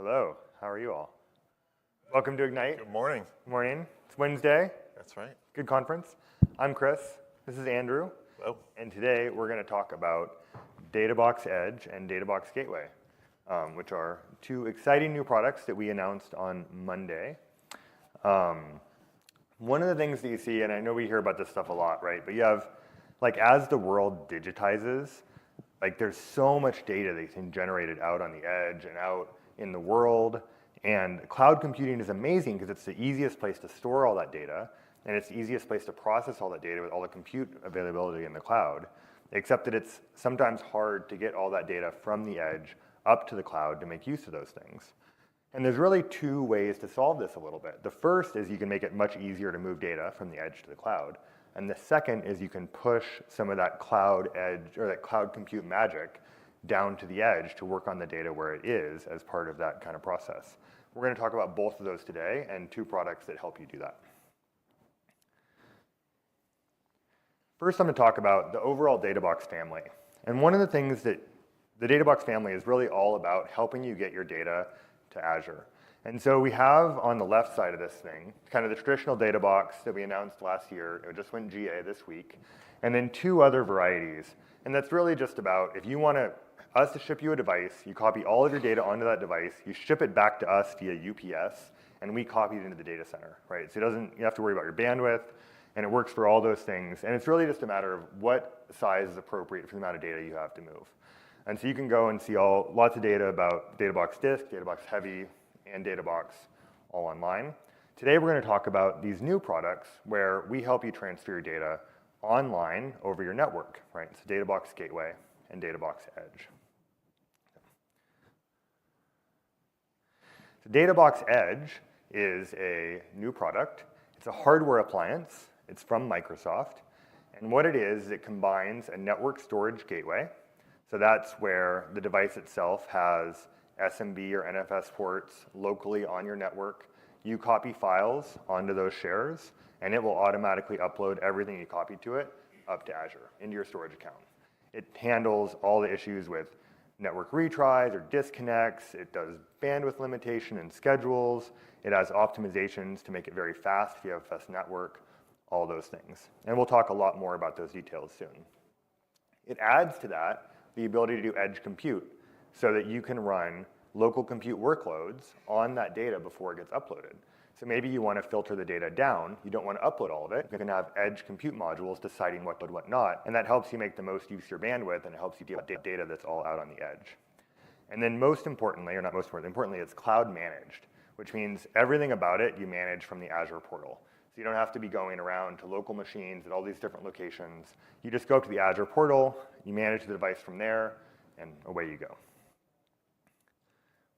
Hello, how are you all? Welcome to Ignite. Good morning. Good morning. It's Wednesday. That's right. Good conference. I'm Chris. This is Andrew. Hello. And today we're going to talk about Databox Edge and Databox Gateway, which are two exciting new products that we announced on Monday. One of the things that you see, and I know we hear about this stuff a lot, right? But you have, like, as the world digitizes, like, there's so much data that can generate it out on the edge and out in the world. And cloud computing is amazing because it's the easiest place to store all that data, and it's the easiest place to process all that data with all the compute availability in the cloud, except that it's sometimes hard to get all that data from the edge up to the cloud to make use of those things. And there's really two ways to solve this a little bit. The first is you can make it much easier to move data from the edge to the cloud. And the second is you can push some of that cloud edge or that cloud compute magic down to the edge to work on the data where it is as part of that kind of process. We're going to talk about both of those today and two products that help you do that. First, I'm going to talk about the overall Databox family. And one of the things that the Databox family is really all about helping you get your data to Azure. And so we have on the left side of this thing, kind of the traditional data box that we announced last year. It just went GA this week. And then two other varieties. And that's really just about if you want us to ship you a device, you copy all of your data onto that device, you ship it back to us via UPS, and we copy it into the data center, right? So you have to worry about your bandwidth, and it works for all those things. And it's really just a matter of what size is appropriate for the amount of data you have to move. And so you can go and see lots of data about Databox Disk, Databox Heavy, and Databox all online. Today we're going to talk about these new products where we help you transfer your data online over your network, right? So Databox Gateway and Databox Edge. So Databox Edge is a new product. It's a hardware appliance. It's from Microsoft. And what it is, it combines a network storage gateway. So that's where the device itself has SMB or NFS ports locally on your network. You copy files onto those shares, and it will automatically upload everything you copy to it up to Azure into your storage account. It handles all the issues with network retries or disconnects. It does bandwidth limitation and schedules. It has optimizations to make it very fast if you have a fast network, all those things. And we'll talk a lot more about those details soon. It adds to that the ability to do edge compute so that you can run local compute workloads on that data before it gets uploaded. So maybe you want to filter the data down. You don't want to upload all of it. You can have edge compute modules deciding what to what not, and that helps you make the most use of your bandwidth, and it helps you deal with data that's all out on the edge. And then most importantly, or not most importantly, it's cloud managed, which means everything about it you manage from the Azure portal. So you don't have to be going around to local machines at all these different locations. You just go up to the Azure portal, you manage the device from there, and away you go.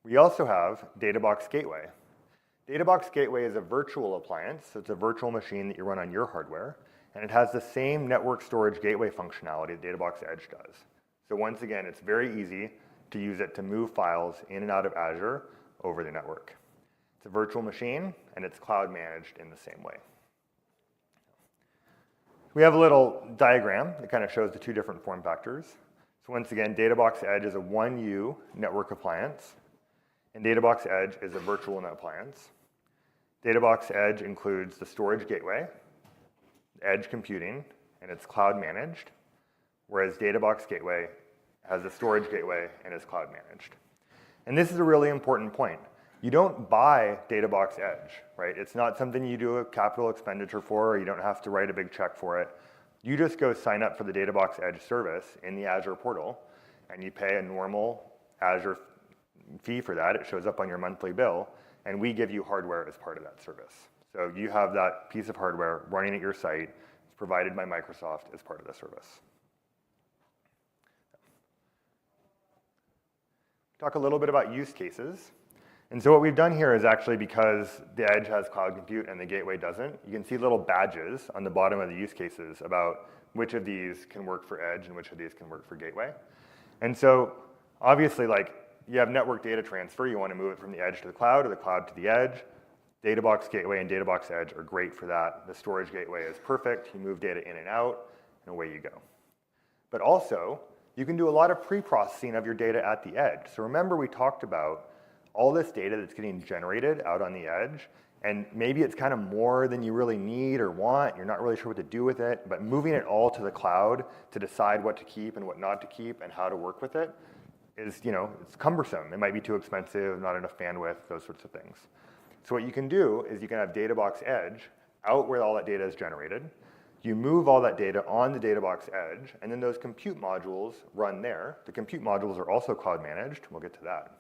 We also have Databox Gateway. Databox Gateway is a virtual appliance, so it's a virtual machine that you run on your hardware, and it has the same network storage gateway functionality that Databox Edge does. So once again, it's very easy to use it to move files in and out of Azure over the network. It's a virtual machine, and it's cloud managed in the same way. We have a little diagram that kind of shows the two different form factors. So once again, Databox Edge is a 1U network appliance, and Databox Edge is a virtual appliance. Databox Edge includes the storage gateway, edge computing, and it's cloud managed, whereas Databox Gateway has the storage gateway and is cloud managed. And this is a really important point. You don't buy Databox Edge, right? It's not something you do a capital expenditure for, or you don't have to write a big check for it. You just go sign up for the Databox Edge service in the Azure portal, and you pay a normal Azure fee for that. It shows up on your monthly bill, and we give you hardware as part of that service. So you have that piece of hardware running at your site. It's provided by Microsoft as part of the service. Talk a little bit about use cases. And so what we've done here is actually, because the Edge has cloud compute and the gateway doesn't, you can see little badges on the bottom of the use cases about which of these can work for Edge and which of these can work for gateway. And so obviously, like, you have network data transfer. You want to move it from the edge to the cloud or the cloud to the edge. Databox Gateway and Databox Edge are great for that. The storage gateway is perfect. You move data in and out, and away you go. But also, you can do a lot of pre-processing of your data at the edge. So remember we talked about all this data that's getting generated out on the edge, and maybe it's kind of more than you really need or want, you're not really sure what to do with it, but moving it all to the cloud to decide what to keep and what not to keep and how to work with it is, it's cumbersome. It might be too expensive, not enough bandwidth, those sorts of things. So what you can do is you can have Databox Edge out where all that data is generated. You move all that data on the Databox Edge, and then those compute modules run there. The compute modules are also cloud managed. We'll get to that.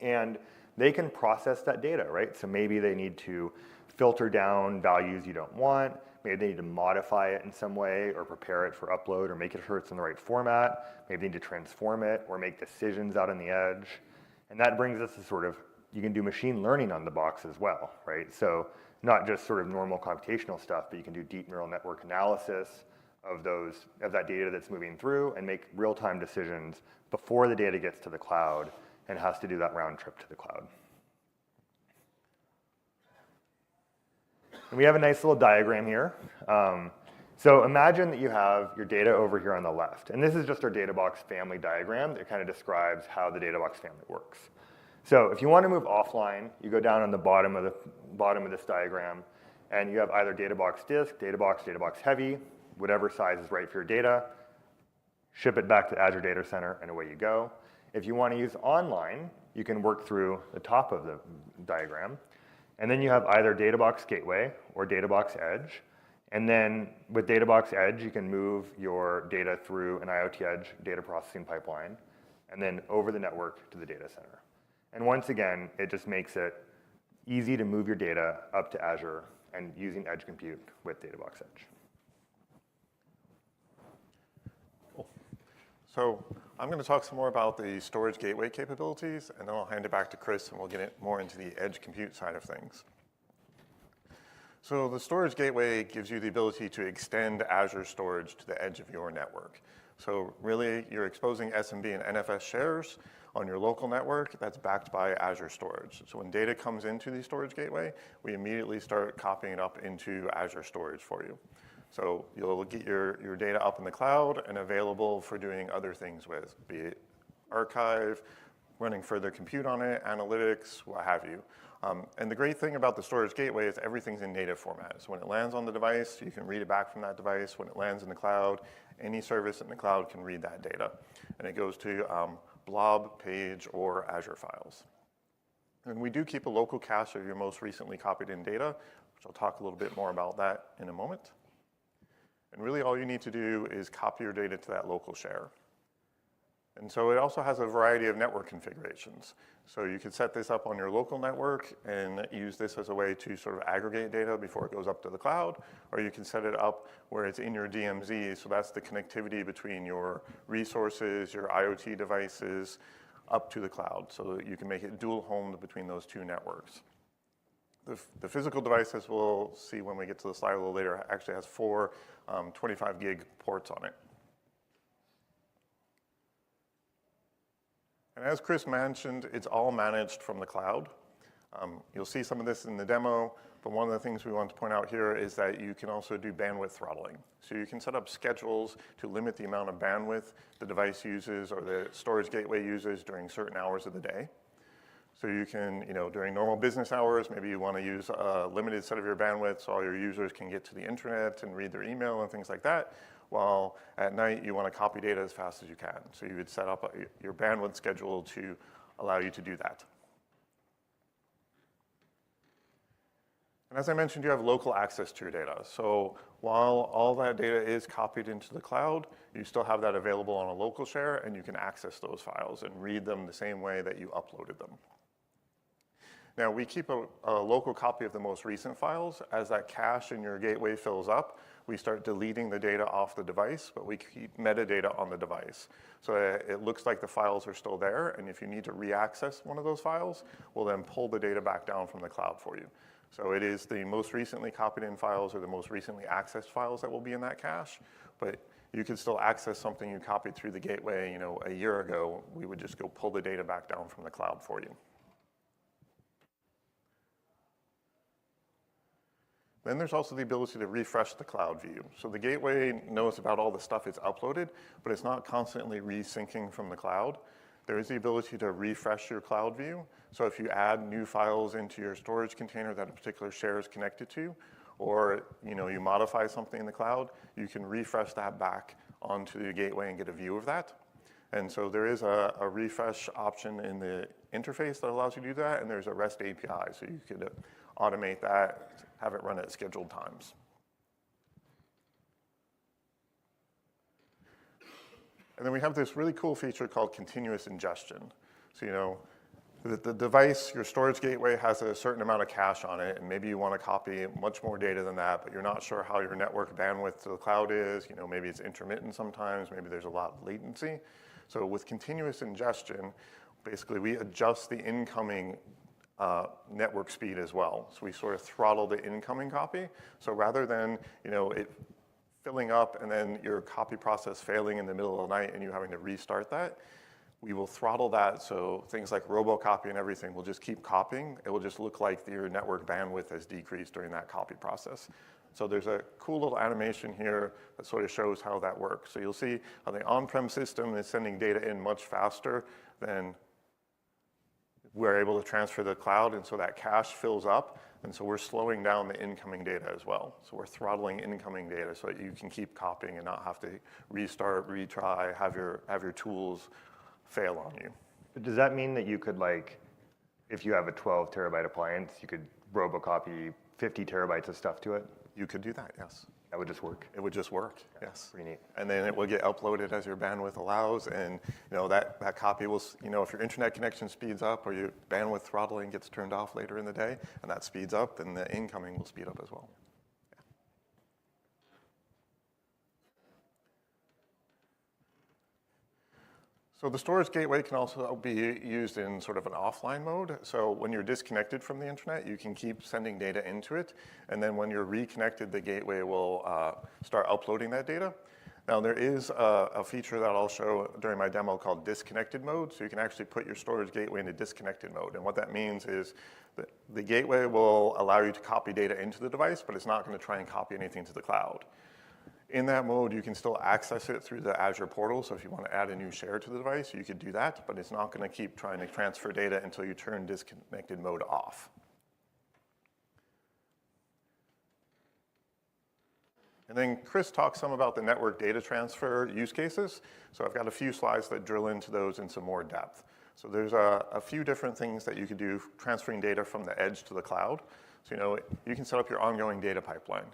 And they can process that data, right? So maybe they need to filter down values you don't want. Maybe they need to modify it in some way or prepare it for upload or make it sure it's in the right format. Maybe they need to transform it or make decisions out on the edge. And that brings us to sort of, you can do machine learning on the box as well, right? So not just sort of normal computational stuff, but you can do deep neural network analysis of that data that's moving through and make real-time decisions before the data gets to the cloud and has to do that round trip to the cloud. And we have a nice little diagram here. So imagine that you have your data over here on the left. And this is just our Databox family diagram that kind of describes how the Databox family works. So if you want to move offline, you go down on the bottom of this diagram, and you have either Databox Disk, Databox Heavy, whatever size is right for your data, ship it back to Azure Data Center, and away you go. If you want to use online, you can work through the top of the diagram. And then you have either Databox Gateway or Databox Edge. And then with Databox Edge, you can move your data through an IoT Edge data processing pipeline, and then over the network to the data center. And once again, it just makes it easy to move your data up to Azure and using edge compute with Databox Edge. Cool. So I'm going to talk some more about the storage gateway capabilities, and then I'll hand it back to Chris, and we'll get more into the edge compute side of things. So the storage gateway gives you the ability to extend Azure storage to the edge of your network. So really, you're exposing SMB and NFS shares on your local network that's backed by Azure storage. So when data comes into the storage gateway, we immediately start copying it up into Azure storage for you. So you'll get your data up in the cloud and available for doing other things with, be it archive, running further compute on it, analytics, what have you. And the great thing about the storage gateway is everything's in native format. So when it lands on the device, you can read it back from that device. When it lands in the cloud, any service in the cloud can read that data. And it goes to blob, page, or Azure files. And we do keep a local cache of your most recently copied in data, which I'll talk a little bit more about that in a moment. And really all you need to do is copy your data to that local share. And so it also has a variety of network configurations. So you can set this up on your local network and use this as a way to sort of aggregate data before it goes up to the cloud, or you can set it up where it's in your DMZ, so that's the connectivity between your resources, your IoT devices, up to the cloud, so that you can make it dual homed between those two networks. The physical device, as we'll see when we get to the slide a little later, actually has 4 25 gig ports on it. And as Chris mentioned, it's all managed from the cloud. You'll see some of this in the demo, but one of the things we want to point out here is that you can also do bandwidth throttling. So you can set up schedules to limit the amount of bandwidth the device uses or the storage gateway uses during certain hours of the day. So you can, during normal business hours, maybe you want to use a limited set of your bandwidth so all your users can get to the internet and read their email and things like that. While at night, you want to copy data as fast as you can. So you would set up your bandwidth schedule to allow you to do that. And as I mentioned, you have local access to your data. So while all that data is copied into the cloud, you still have that available on a local share, and you can access those files and read them the same way that you uploaded them. Now, we keep a local copy of the most recent files. As that cache in your gateway fills up, we start deleting the data off the device, but we keep metadata on the device. So it looks like the files are still there, and if you need to re-access one of those files, we'll then pull the data back down from the cloud for you. So it is the most recently copied in files or the most recently accessed files that will be in that cache, but you can still access something you copied through the gateway, a year ago. We would just go pull the data back down from the cloud for you. Then there's also the ability to refresh the cloud view. So the gateway knows about all the stuff it's uploaded, but it's not constantly resyncing from the cloud. there is the ability to refresh your cloud view. So if you add new files into your storage container that a particular share is connected to, or you modify something in the cloud, you can refresh that back onto the gateway and get a view of that. And so there is a refresh option in the interface that allows you to do that, and there's a REST API, so you could automate that, have it run at scheduled times. And then we have this really cool feature called continuous ingestion. So the device, your storage gateway has a certain amount of cache on it, and maybe you want to copy much more data than that, but you're not sure how your network bandwidth to the cloud is. Maybe it's intermittent sometimes, maybe there's a lot of latency. So with continuous ingestion, basically we adjust the incoming network speed as well. So we sort of throttle the incoming copy. So rather than it filling up and then your copy process failing in the middle of the night and you having to restart that, we will throttle that, so things like robocopy and everything will just keep copying. It will just look like your network bandwidth has decreased during that copy process. So there's a cool little animation here that sort of shows how that works. So you'll see how the on-prem system is sending data in much faster than we're able to transfer to the cloud, and so that cache fills up, and so we're slowing down the incoming data as well. So we're throttling incoming data so that you can keep copying and not have to restart, retry, have your tools fail on you. But does that mean that you could, if you have a 12 terabyte appliance, you could robocopy 50 terabytes of stuff to it? You could do that, yes. That would just work? It would just work, yes. Pretty neat. And then it will get uploaded as your bandwidth allows, and that copy will, if your internet connection speeds up or your bandwidth throttling gets turned off later in the day, and that speeds up, then the incoming will speed up as well. So the storage gateway can also be used in sort of an offline mode. So when you're disconnected from the internet, you can keep sending data into it. And then when you're reconnected, the gateway will start uploading that data. Now there is a feature that I'll show during my demo called disconnected mode. So you can actually put your storage gateway into disconnected mode. And what that means is that the gateway will allow you to copy data into the device, but it's not going to try and copy anything to the cloud. In that mode, you can still access it through the Azure portal. So if you want to add a new share to the device, you could do that, but it's not going to keep trying to transfer data until you turn disconnected mode off. And then Chris talked some about the network data transfer use cases. So I've got a few slides that drill into those in some more depth. So there's a few different things that you could do transferring data from the edge to the cloud. So you can set up your ongoing data pipeline.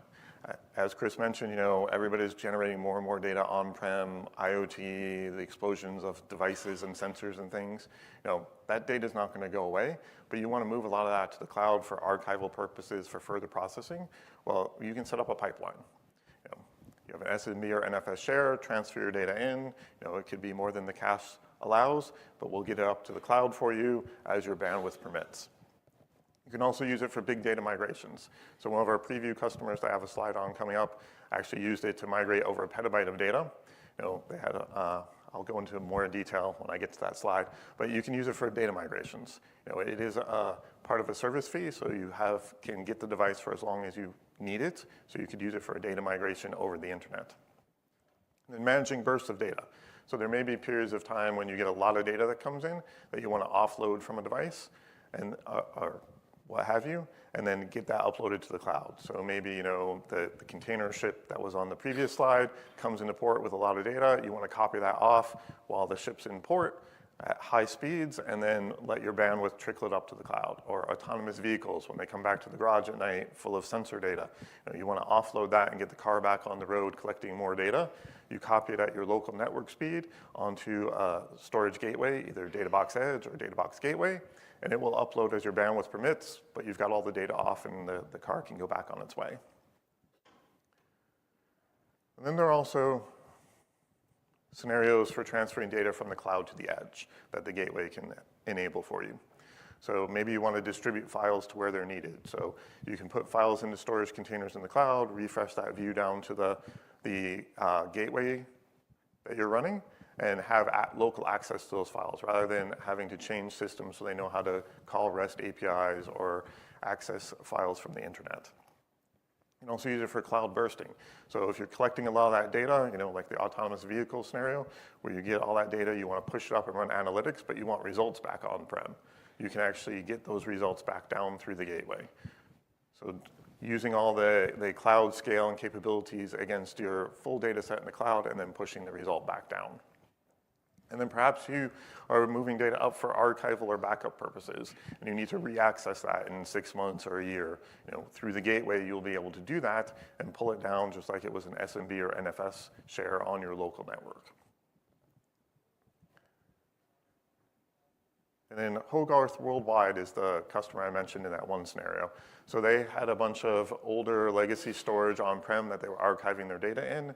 As Chris mentioned, everybody's generating more and more data on-prem, IoT, the explosions of devices and sensors and things. That data is not going to go away, but you want to move a lot of that to the cloud for archival purposes, for further processing. Well, you can set up a pipeline. You have an SMB or NFS share, transfer your data in. It could be more than the cache allows, but we'll get it up to the cloud for you as your bandwidth permits. You can also use it for big data migrations. So one of our preview customers that I have a slide on coming up actually used it to migrate over a petabyte of data. They had I'll go into more detail when I get to that slide, but you can use it for data migrations. It is a part of a service fee, so you can get the device for as long as you need it, so you could use it for a data migration over the internet. And then managing bursts of data. So there may be periods of time when you get a lot of data that comes in that you want to offload from a device, and or what have you, and then get that uploaded to the cloud. So maybe the container ship that was on the previous slide comes into port with a lot of data. You want to copy that off while the ship's in port at high speeds, and then let your bandwidth trickle it up to the cloud. Or autonomous vehicles, when they come back to the garage at night full of sensor data, you want to offload that and get the car back on the road collecting more data. You copy it at your local network speed onto a storage gateway, either Databox Edge or Databox Gateway, and it will upload as your bandwidth permits, but you've got all the data off and the car can go back on its way. And then there are also scenarios for transferring data from the cloud to the edge that the gateway can enable for you. So maybe you want to distribute files to where they're needed. So you can put files into storage containers in the cloud, refresh that view down to the gateway that you're running, and have local access to those files rather than having to change systems so they know how to call REST APIs or access files from the internet. You can also use it for cloud bursting. So if you're collecting a lot of that data, like the autonomous vehicle scenario, where you get all that data, you want to push it up and run analytics, but you want results back on-prem. You can actually get those results back down through the gateway. So using all the cloud scale and capabilities against your full data set in the cloud and then pushing the result back down. And then perhaps you are moving data up for archival or backup purposes, and you need to re-access that in 6 months or a year. Through the gateway, you'll be able to do that and pull it down just like it was an SMB or NFS share on your local network. And then Hogarth Worldwide is the customer I mentioned in that one scenario. So they had a bunch of older legacy storage on-prem that they were archiving their data in.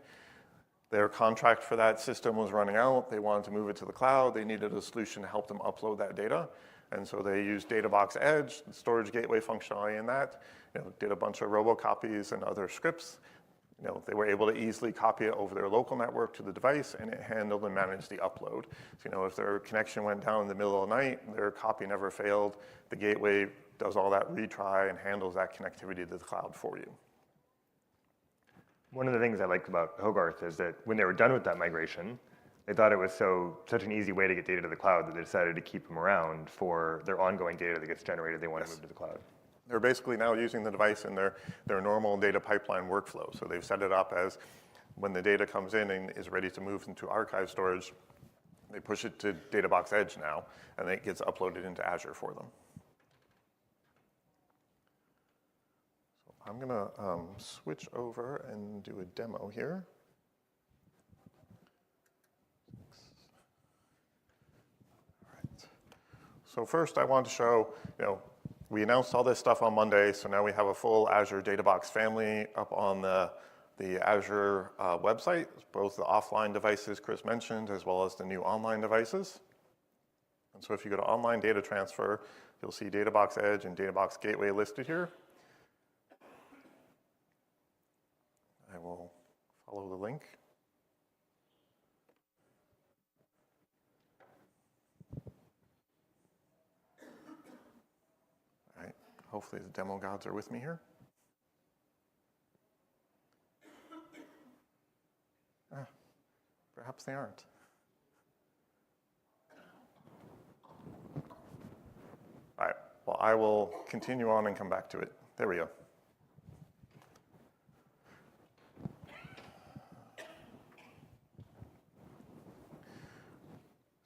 Their contract for that system was running out. They wanted to move it to the cloud. They needed a solution to help them upload that data. And so they used Databox Edge, the storage gateway functionality in that, did a bunch of robocopies and other scripts. They were able to easily copy it over their local network to the device, and it handled and managed the upload. So, if their connection went down in the middle of the night, their copy never failed. The gateway does all that retry and handles that connectivity to the cloud for you. One of the things I liked about Hogarth is that when they were done with that migration, they thought it was such an easy way to get data to the cloud that they decided to keep them around for their ongoing data that gets generated. They want to move to the cloud. They're basically now using the device in their normal data pipeline workflow. So they've set it up as when the data comes in and is ready to move into archive storage, they push it to Databox Edge now, and it gets uploaded into Azure for them. I'm going to switch over and do a demo here. All right. So first I want to show, we announced all this stuff on Monday, so now we have a full Azure Databox family up on the Azure website, both the offline devices Chris mentioned, as well as the new online devices. And so if you go to online data transfer, you'll see Databox Edge and Databox Gateway listed here. I will follow the link. All right, hopefully the demo gods are with me here. Perhaps they aren't. All right, well, I will continue on and come back to it. There we go.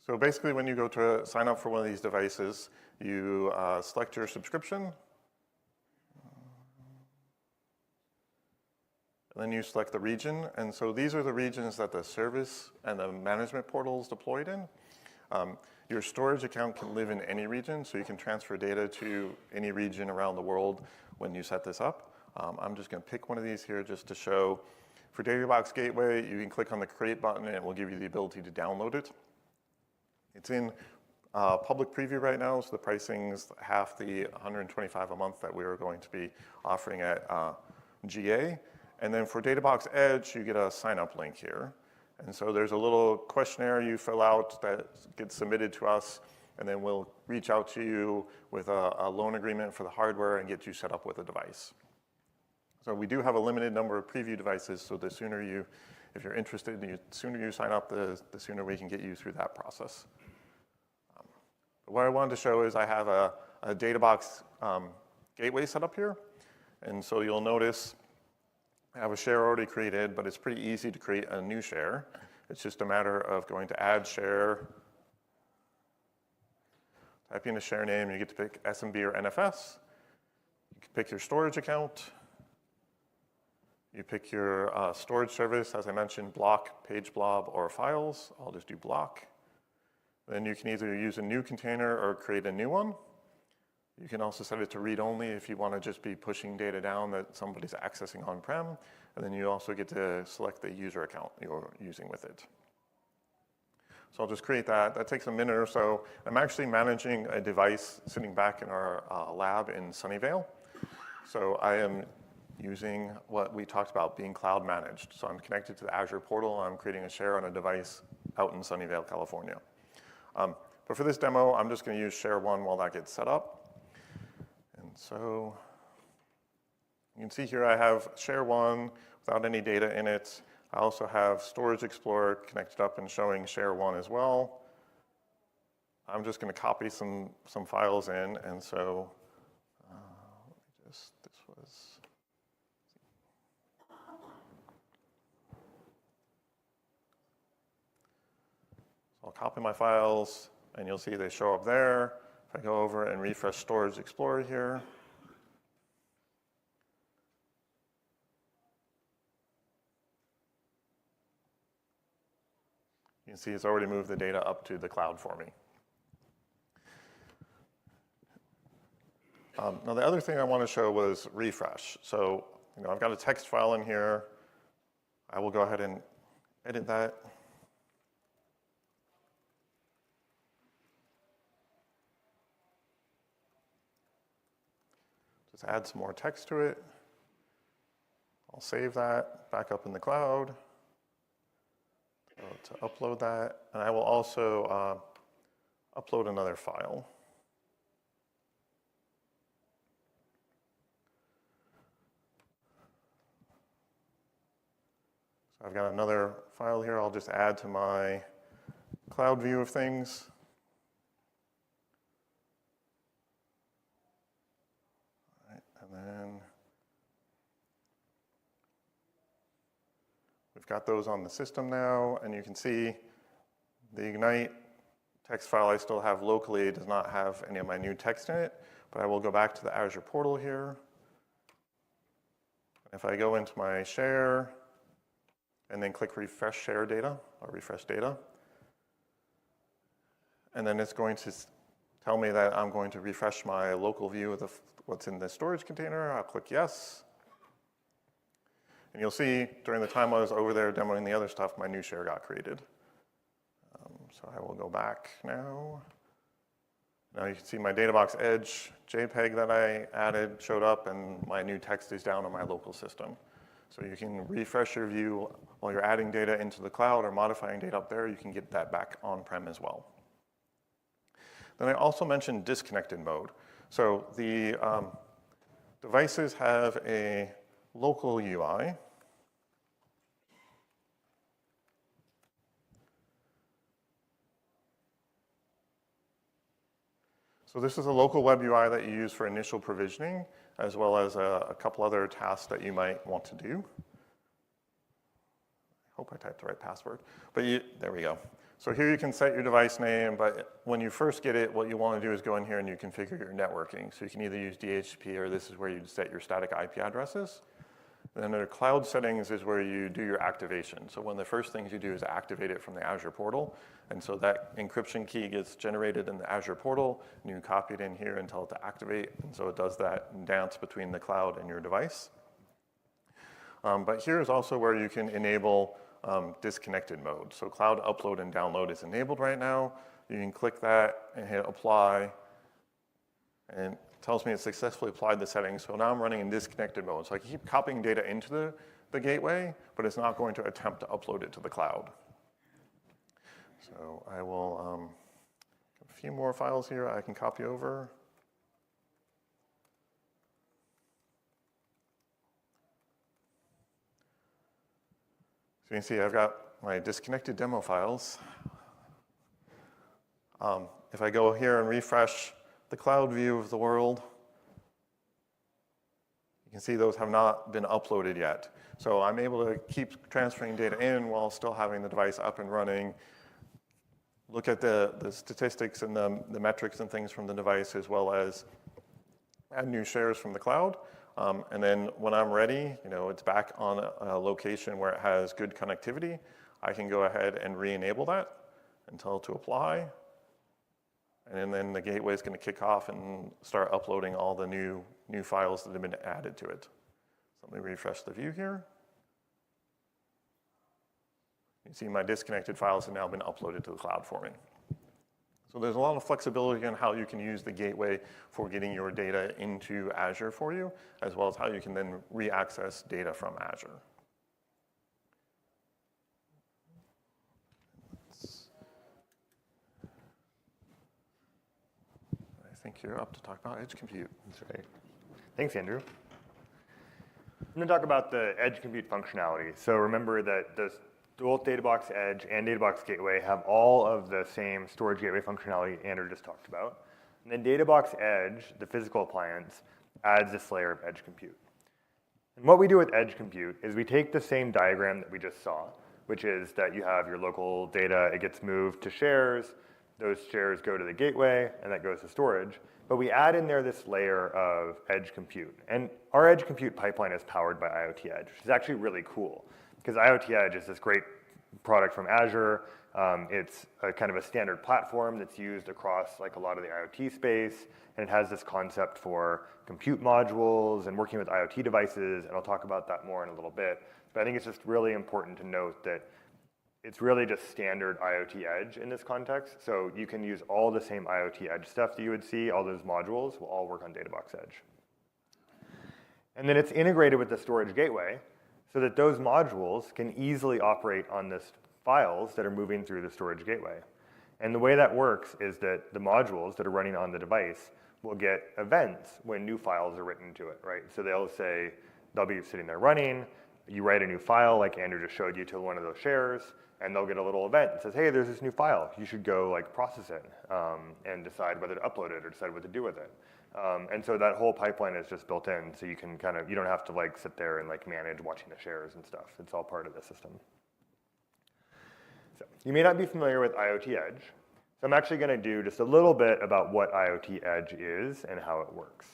So basically, when you go to sign up for one of these devices, you select your subscription. And then you select the region. And so these are the regions that the service and the management portal is deployed in. Your storage account can live in any region, so you can transfer data to any region around the world when you set this up. I'm just going to pick one of these here just to show. For Databox Gateway, you can click on the Create button, and it will give you the ability to download it. It's in public preview right now, so the pricing's half the $125 a month that we are going to be offering at GA. And then for Databox Edge, you get a sign-up link here. And so there's a little questionnaire you fill out that gets submitted to us, and then we'll reach out to you with a loan agreement for the hardware and get you set up with a device. So we do have a limited number of preview devices, so the sooner you, if you're interested, the sooner you sign up, the sooner we can get you through that process. But what I wanted to show is I have a Databox gateway set up here. And so you'll notice I have a share already created, but it's pretty easy to create a new share. It's just a matter of going to add share, type in a share name, you get to pick SMB or NFS. You can pick your storage account. You pick your storage service, as I mentioned, block, page blob, or files. I'll just do block. Then you can either use a new container or create a new one. You can also set it to read-only if you want to just be pushing data down that somebody's accessing on-prem. And then you also get to select the user account you're using with it. So I'll just create that. That takes a minute or so. I'm actually managing a device sitting back in our lab in Sunnyvale. So I am using what we talked about, being cloud managed. So I'm connected to the Azure portal. I'm creating a share on a device out in Sunnyvale, California. But for this demo, I'm just going to use share one while that gets set up. And so You can see here I have Share 1 without any data in it. I also have Storage Explorer connected up and showing Share 1 as well. I'm just going to copy some files in, and so I'll copy my files, and you'll see they show up there. If I go over and refresh Storage Explorer here, you can see it's already moved the data up to the cloud for me. Now the other thing I want to show was refresh. So I've got a text file in here. I will go ahead and edit that. Just add some more text to it. I'll save that back up in the cloud. So to upload that, and I will also upload another file. So I've got another file here I'll just add to my cloud view of things. All right, and then we've got those on the system now, and you can see the Ignite text file I still have locally does not have any of my new text in it, but I will go back to the Azure portal here. If I go into my share and then click refresh share data or refresh data, and then it's going to tell me that I'm going to refresh my local view of what's in the storage container. I'll click yes. And you'll see during the time I was over there demoing the other stuff, my new share got created. So I will go back now. Now you can see my Databox Edge JPEG that I added showed up, and my new text is down on my local system. So you can refresh your view while you're adding data into the cloud or modifying data up there. You can get that back on-prem as well. Then I also mentioned disconnected mode. So the devices have a local UI. So this is a local web UI that you use for initial provisioning, as well as a couple other tasks that you might want to do. I hope I typed the right password, but there we go. So here you can set your device name, but when you first get it, what you want to do is go in here and you configure your networking. So you can either use DHCP, or this is where you set your static IP addresses. And then under cloud settings is where you do your activation. So one of the first things you do is activate it from the Azure portal. And so that encryption key gets generated in the Azure portal, and you copy it in here and tell it to activate. And so it does that dance between the cloud and your device. But here is also where you can enable disconnected mode. So cloud upload and download is enabled right now. You can click that and hit apply, and it tells me it successfully applied the settings. So now I'm running in disconnected mode. So I can keep copying data into the gateway, but it's not going to attempt to upload it to the cloud. So I will, a few more files here I can copy over. So you can see I've got my disconnected demo files. If I go here and refresh the cloud view of the world, you can see those have not been uploaded yet. So I'm able to keep transferring data in while still having the device up and running, look at the statistics and the metrics and things from the device, as well as add new shares from the cloud. And then when I'm ready, it's back on a location where it has good connectivity, I can go ahead and re-enable that and tell it to apply. And then the gateway is going to kick off and start uploading all the new files that have been added to it. So let me refresh the view here. You see my disconnected files have now been uploaded to the cloud for me. So there's a lot of flexibility in how you can use the gateway for getting your data into Azure for you, as well as how you can then re-access data from Azure. I think you're up to talk about edge compute. That's right. Thanks, Andrew. I'm going to talk about the edge compute functionality. So remember that both Databox Edge and Databox Gateway have all of the same storage gateway functionality Andrew just talked about. And then Databox Edge, the physical appliance, adds this layer of edge compute. And what we do with edge compute is we take the same diagram that we just saw, which is that you have your local data, it gets moved to shares, those shares go to the gateway, and that goes to storage. But we add in there this layer of edge compute. And our edge compute pipeline is powered by IoT Edge, which is actually really cool, because IoT Edge is this great product from Azure. It's a kind of a standard platform that's used across like a lot of the IoT space, and it has this concept for compute modules and working with IoT devices, and I'll talk about that more in a little bit. But I think it's just really important to note that it's really just standard IoT Edge in this context. So you can use all the same IoT Edge stuff that you would see, all those modules will all work on Databox Edge. And then it's integrated with the storage gateway so that those modules can easily operate on this files that are moving through the storage gateway. And the way that works is that the modules that are running on the device will get events when new files are written to it, right? So they'll be sitting there running, you write a new file like Andrew just showed you to one of those shares, and they'll get a little event that says, hey, there's this new file. You should go like process it and decide whether to upload it or decide what to do with it. And so that whole pipeline is just built in, so you can you don't have to like sit there and like manage watching the shares and stuff. It's all part of the system. So you may not be familiar with IoT Edge. So I'm actually gonna do just a little bit about what IoT Edge is and how it works.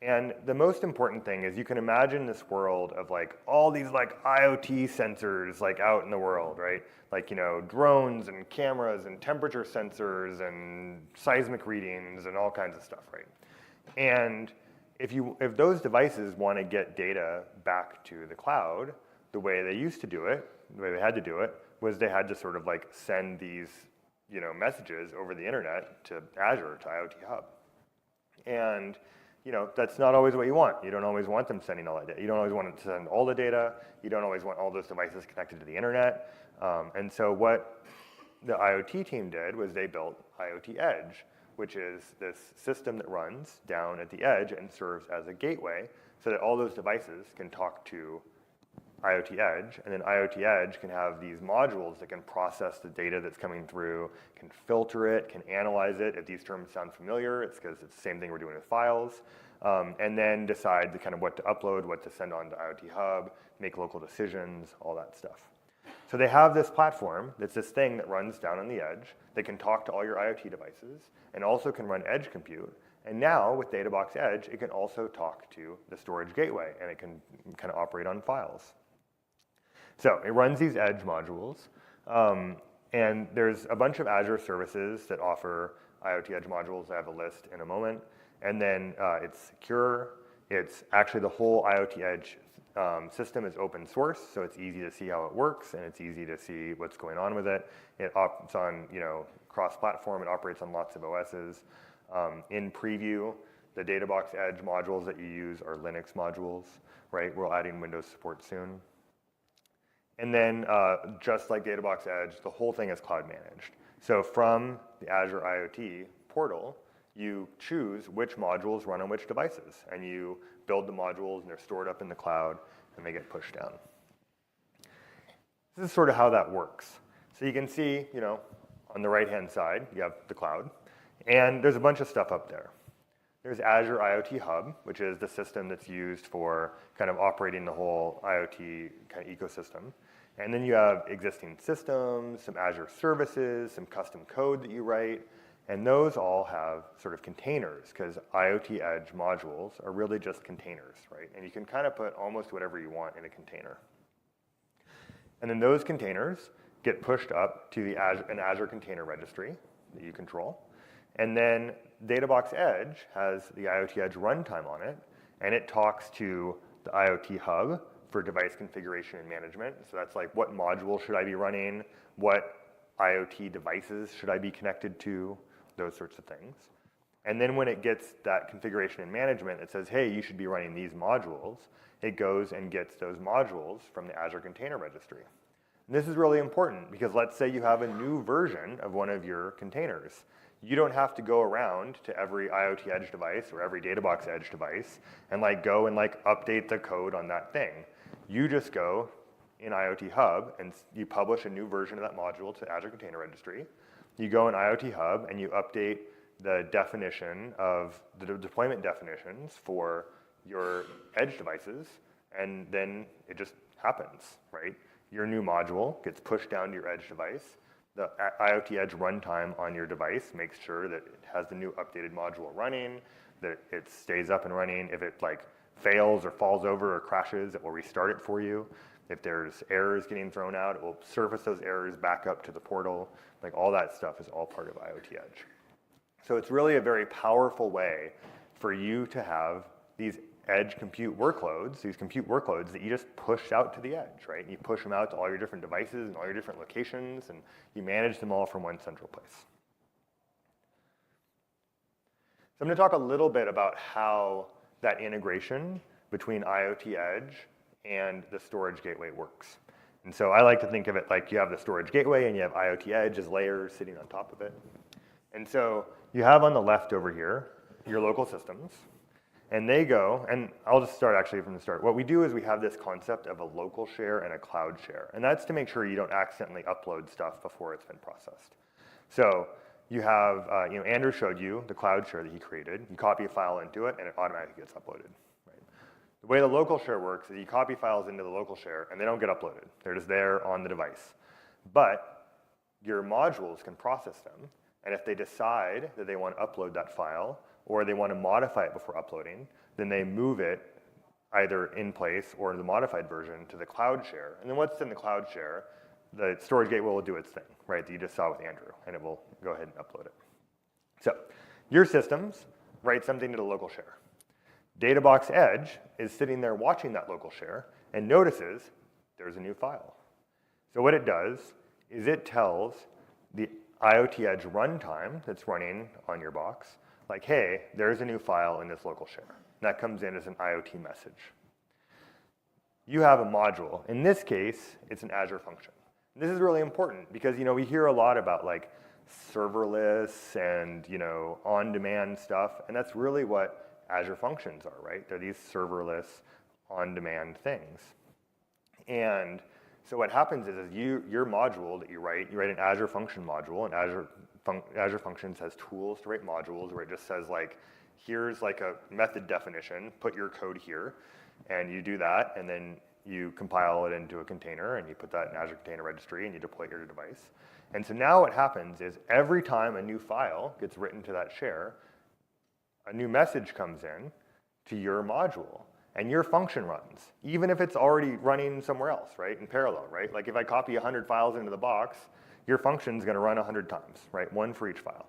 And the most important thing is you can imagine this world of like all these like IoT sensors like out in the world, right? Like, you know, drones and cameras and temperature sensors and seismic readings and all kinds of stuff, right? And if those devices want to get data back to the cloud, the way they used to do it, the way they had to do it, was they had to sort of like send these, you know, messages over the internet to Azure, to IoT Hub. And you know, that's not always what you want. You don't always want them sending all that data. You don't always want them to send all the data. You don't always want all those devices connected to the internet. And so what the IoT team did was they built IoT Edge, which is this system that runs down at the edge and serves as a gateway so that all those devices can talk to IoT Edge, and then IoT Edge can have these modules that can process the data that's coming through, can filter it, can analyze it. If these terms sound familiar, it's because it's the same thing we're doing with files, and then decide kind of what to upload, what to send on to IoT Hub, make local decisions, all that stuff. So they have this platform that's this thing that runs down on the edge that can talk to all your IoT devices and also can run edge compute. And now with Databox Edge, it can also talk to the storage gateway, and it can kind of operate on files. So it runs these edge modules, and there's a bunch of Azure services that offer IoT Edge modules. I have a list in a moment. And then it's secure. It's actually the whole IoT Edge system is open source, so it's easy to see how it works, and it's easy to see what's going on with it. It's on, you know, cross-platform. It operates on lots of OSs. In preview, the Databox Edge modules that you use are Linux modules, right? We're adding Windows support soon. And then, just like Databox Edge, the whole thing is cloud managed. So from the Azure IoT portal, you choose which modules run on which devices, and you build the modules, and they're stored up in the cloud, and they get pushed down. This is sort of how that works. So you can see, you know, on the right-hand side, you have the cloud, and there's a bunch of stuff up there. There's Azure IoT Hub, which is the system that's used for kind of operating the whole IoT kind of ecosystem. And then you have existing systems, some Azure services, some custom code that you write, and those all have sort of containers, because IoT Edge modules are really just containers, right? And you can kind of put almost whatever you want in a container. And then those containers get pushed up to an Azure Container Registry that you control. And then Databox Edge has the IoT Edge runtime on it, and it talks to the IoT Hub for device configuration and management. So that's like, what module should I be running? What IoT devices should I be connected to? Those sorts of things. And then when it gets that configuration and management, it says, hey, you should be running these modules. It goes and gets those modules from the Azure Container Registry. And this is really important because let's say you have a new version of one of your containers. you don't have to go around to every IoT Edge device or every DataBox Edge device and go and update the code on that thing. You just go in IoT Hub and you publish a new version of that module to Azure Container Registry. You go in IoT Hub and you update the definition of the deployment definitions for your edge devices, and then it just happens, right? Your new module gets pushed down to your edge device. The IoT Edge runtime on your device makes sure that it has the new updated module running, that it stays up and running. If it fails or falls over or crashes, it will restart it for you. If there's errors getting thrown out, it will surface those errors back up to the portal. All that stuff is all part of IoT Edge. So it's really a very powerful way for you to have these edge compute workloads, that you just push out to the edge, right? You push them out to all your different devices and all your different locations, and you manage them all from one central place. So I'm going to talk a little bit about how that integration between IoT Edge and the storage gateway works. And so I like to think of it like you have the storage gateway and you have IoT Edge as layers sitting on top of it. And so you have on the left over here your local systems. And they go, and I'll just start actually from the start. What we do is we have this concept of a local share and a cloud share. And that's to make sure you don't accidentally upload stuff before it's been processed. So you have, Andrew showed you the cloud share that he created. You copy a file into it, and it automatically gets uploaded. Right? The way the local share works is you copy files into the local share, and they don't get uploaded. They're just there on the device. But your modules can process them. And if they decide that they want to upload that file, or they want to modify it before uploading, then they move it either in place or in the modified version to the cloud share. And then once in the cloud share, the storage gateway will do its thing, right, that you just saw with Andrew, and it will go ahead and upload it. So your systems write something to the local share. DataBox Edge is sitting there watching that local share and notices there's a new file. So what it does is it tells the IoT Edge runtime that's running on your box, hey, there's a new file in this local share. And that comes in as an IoT message. You have a module. In this case, it's an Azure function. And this is really important because we hear a lot about serverless and on-demand stuff, and that's really what Azure functions are, right? They're these serverless, on-demand things. And so what happens is your module that you write an Azure function module, and Azure Functions has tools to write modules where it just says here's a method definition, put your code here, and you do that, and then you compile it into a container, and you put that in Azure Container Registry, and you deploy it to your device. And so now what happens is every time a new file gets written to that share, a new message comes in to your module, and your function runs, even if it's already running somewhere else, right, in parallel, right? If I copy 100 files into the box, your function's going to run 100 times, right? One for each file.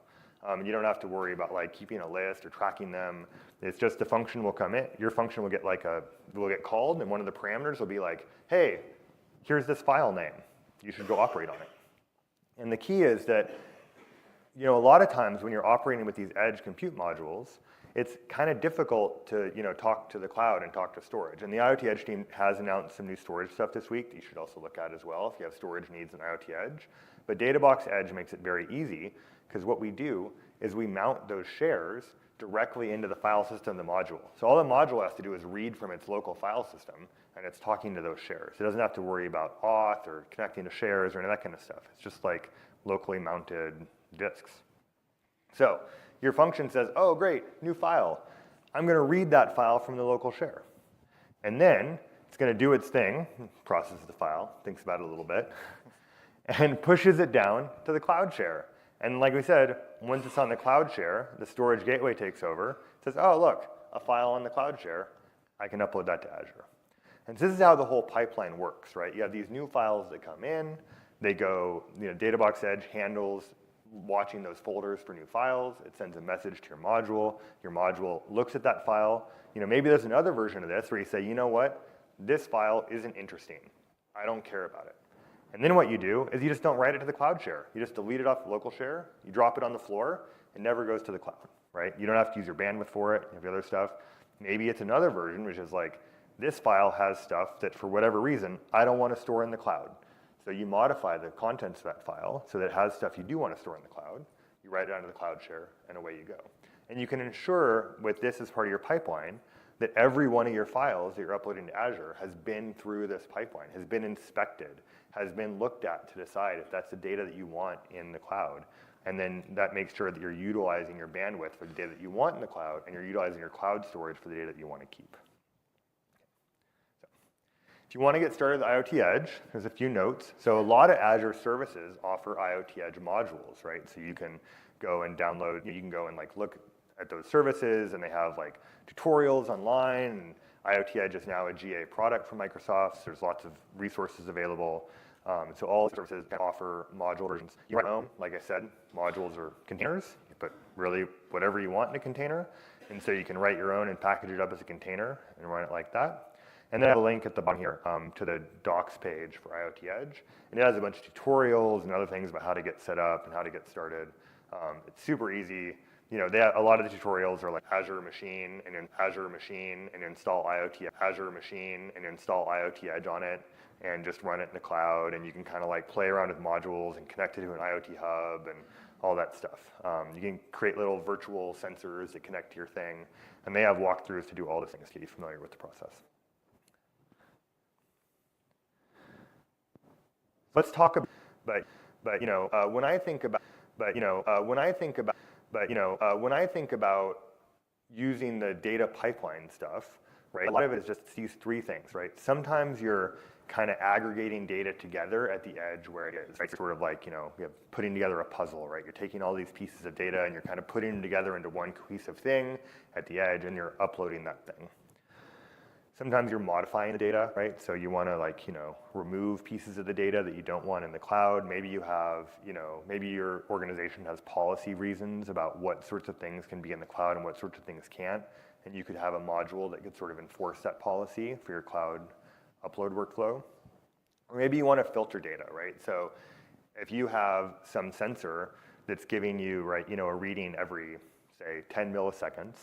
You don't have to worry about keeping a list or tracking them. It's just the function will come in. Your function will get will get called, and one of the parameters will be hey, here's this file name. You should go operate on it. And the key is that a lot of times when you're operating with these edge compute modules, it's kind of difficult to talk to the cloud and talk to storage. And the IoT Edge team has announced some new storage stuff this week that you should also look at as well if you have storage needs in IoT Edge. But DataBox Edge makes it very easy because what we do is we mount those shares directly into the file system of the module. So all the module has to do is read from its local file system, and it's talking to those shares. It doesn't have to worry about auth or connecting to shares or any of that kind of stuff. It's just locally mounted disks. So your function says, oh, great, new file. I'm going to read that file from the local share. And then it's going to do its thing, processes the file, thinks about it a little bit, and pushes it down to the cloud share. And like we said, once it's on the cloud share, the storage gateway takes over, says, oh, look, a file on the cloud share. I can upload that to Azure. And so this is how the whole pipeline works, right? You have these new files that come in. They go, DataBox Edge handles watching those folders for new files. It sends a message to your module. Your module looks at that file. Maybe there's another version of this where you say, you know what? This file isn't interesting. I don't care about it. And then what you do is you just don't write it to the cloud share. You just delete it off the local share. You drop it on the floor. It never goes to the cloud, right? You don't have to use your bandwidth for it. You have the other stuff. Maybe it's another version, which is this file has stuff that for whatever reason, I don't want to store in the cloud. So you modify the contents of that file so that it has stuff you do want to store in the cloud. you write it onto the cloud share, and away you go. And you can ensure with this as part of your pipeline that every one of your files that you're uploading to Azure has been through this pipeline, has been inspected, has been looked at to decide if that's the data that you want in the cloud. And then that makes sure that you're utilizing your bandwidth for the data that you want in the cloud, and you're utilizing your cloud storage for the data that you want to keep. So, if you want to get started with IoT Edge, there's a few notes. So a lot of Azure services offer IoT Edge modules, right? So you can go and download, you can go and like look at those services, and they have like tutorials online, and IoT Edge is now a GA product from Microsoft, so there's lots of resources available. So all services can offer module versions. You write your own, like I said, modules or containers. You put really whatever you want in a container, and so you can write your own and package it up as a container and run it like that. And then I have a link at the bottom here to the docs page for IoT Edge, and it has a bunch of tutorials and other things about how to get set up and how to get started. It's super easy. You know, a lot of the tutorials are like Azure Machine and install IoT Edge on it, and just run it in the cloud, and you can kind of like play around with modules and connect it to an IoT hub and all that stuff. You can create little virtual sensors that connect to your thing, and they have walkthroughs to do all those things to get you familiar with the process. Let's talk about, when I think about using the data pipeline stuff, right? A lot of it is just these three things, right? Sometimes you're kind of aggregating data together at the edge where it is, right? Sort of like, you're putting together a puzzle, right? You're taking all these pieces of data and you're kind of putting them together into one cohesive thing at the edge, and you're uploading that thing. Sometimes you're modifying the data, right? So you want to remove pieces of the data that you don't want in the cloud. Maybe you have, maybe your organization has policy reasons about what sorts of things can be in the cloud and what sorts of things can't. And you could have a module that could sort of enforce that policy for your cloud upload workflow. Or maybe you want to filter data, right? So if you have some sensor that's giving you, right, a reading every, say, 10 milliseconds,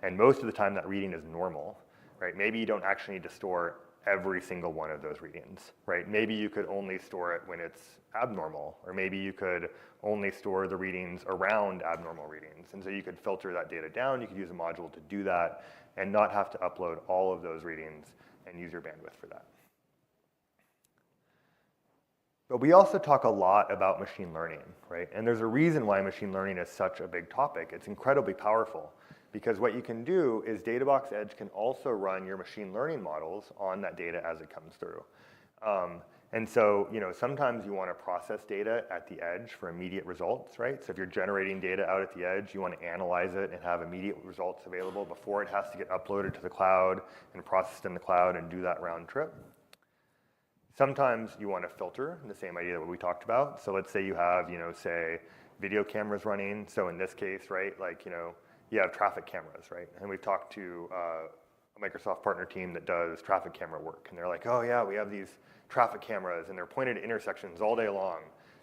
and most of the time that reading is normal, right? Maybe you don't actually need to store every single one of those readings, right? Maybe you could only store it when it's abnormal, or maybe you could only store the readings around abnormal readings. And so you could filter that data down. You could use a module to do that and not have to upload all of those readings and use your bandwidth for that. But we also talk a lot about machine learning, right? And there's a reason why machine learning is such a big topic. It's incredibly powerful, because what you can do is Databox Edge can also run your machine learning models on that data as it comes through. And so, sometimes you want to process data at the edge for immediate results, right? So if you're generating data out at the edge, you want to analyze it and have immediate results available before it has to get uploaded to the cloud and processed in the cloud and do that round trip. Sometimes you want to filter, the same idea that we talked about. So let's say you have, say, video cameras running. So in this case, right, you have traffic cameras, right? And we've talked to a Microsoft partner team that does traffic camera work. And they're like, oh yeah, we have these traffic cameras and they're pointed at intersections all day long.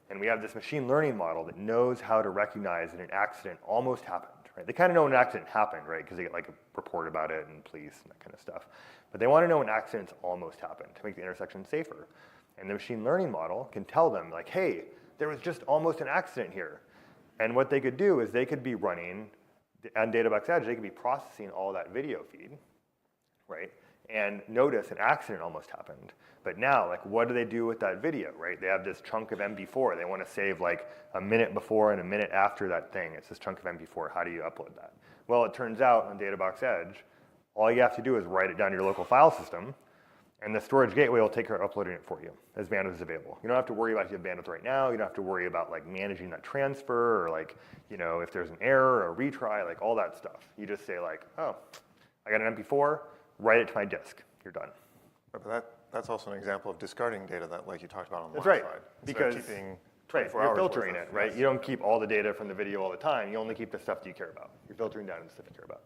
And we have this machine learning model that knows how to recognize that an accident almost happened, right? They kind of know when an accident happened, right? Because they get like a report about it and police and that kind of stuff. But they want to know when accidents almost happened to make the intersection safer. And the machine learning model can tell them like, hey, there was just almost an accident here. And what they could do is they could be running on Databox Edge, they could be processing all that video feed, right? And notice an accident almost happened. But now, what do they do with that video, right? They have this chunk of MP4. They want to save a minute before and a minute after that thing. It's this chunk of MP4. How do you upload that? Well, it turns out on Databox Edge, all you have to do is write it down to your local file system, and the storage gateway will take care of uploading it for you as bandwidth is available. You don't have to worry about if you have bandwidth right now. You don't have to worry about managing that transfer or if there's an error or a retry, all that stuff. You just say oh, I got an MP4, write it to my disk. You're done. But that's also an example of discarding data that you talked about on the That's last right. slide. Because keeping you're filtering it, right? You don't keep all the data from the video all the time. You only keep the stuff that you care about. You're filtering down to the stuff you care about.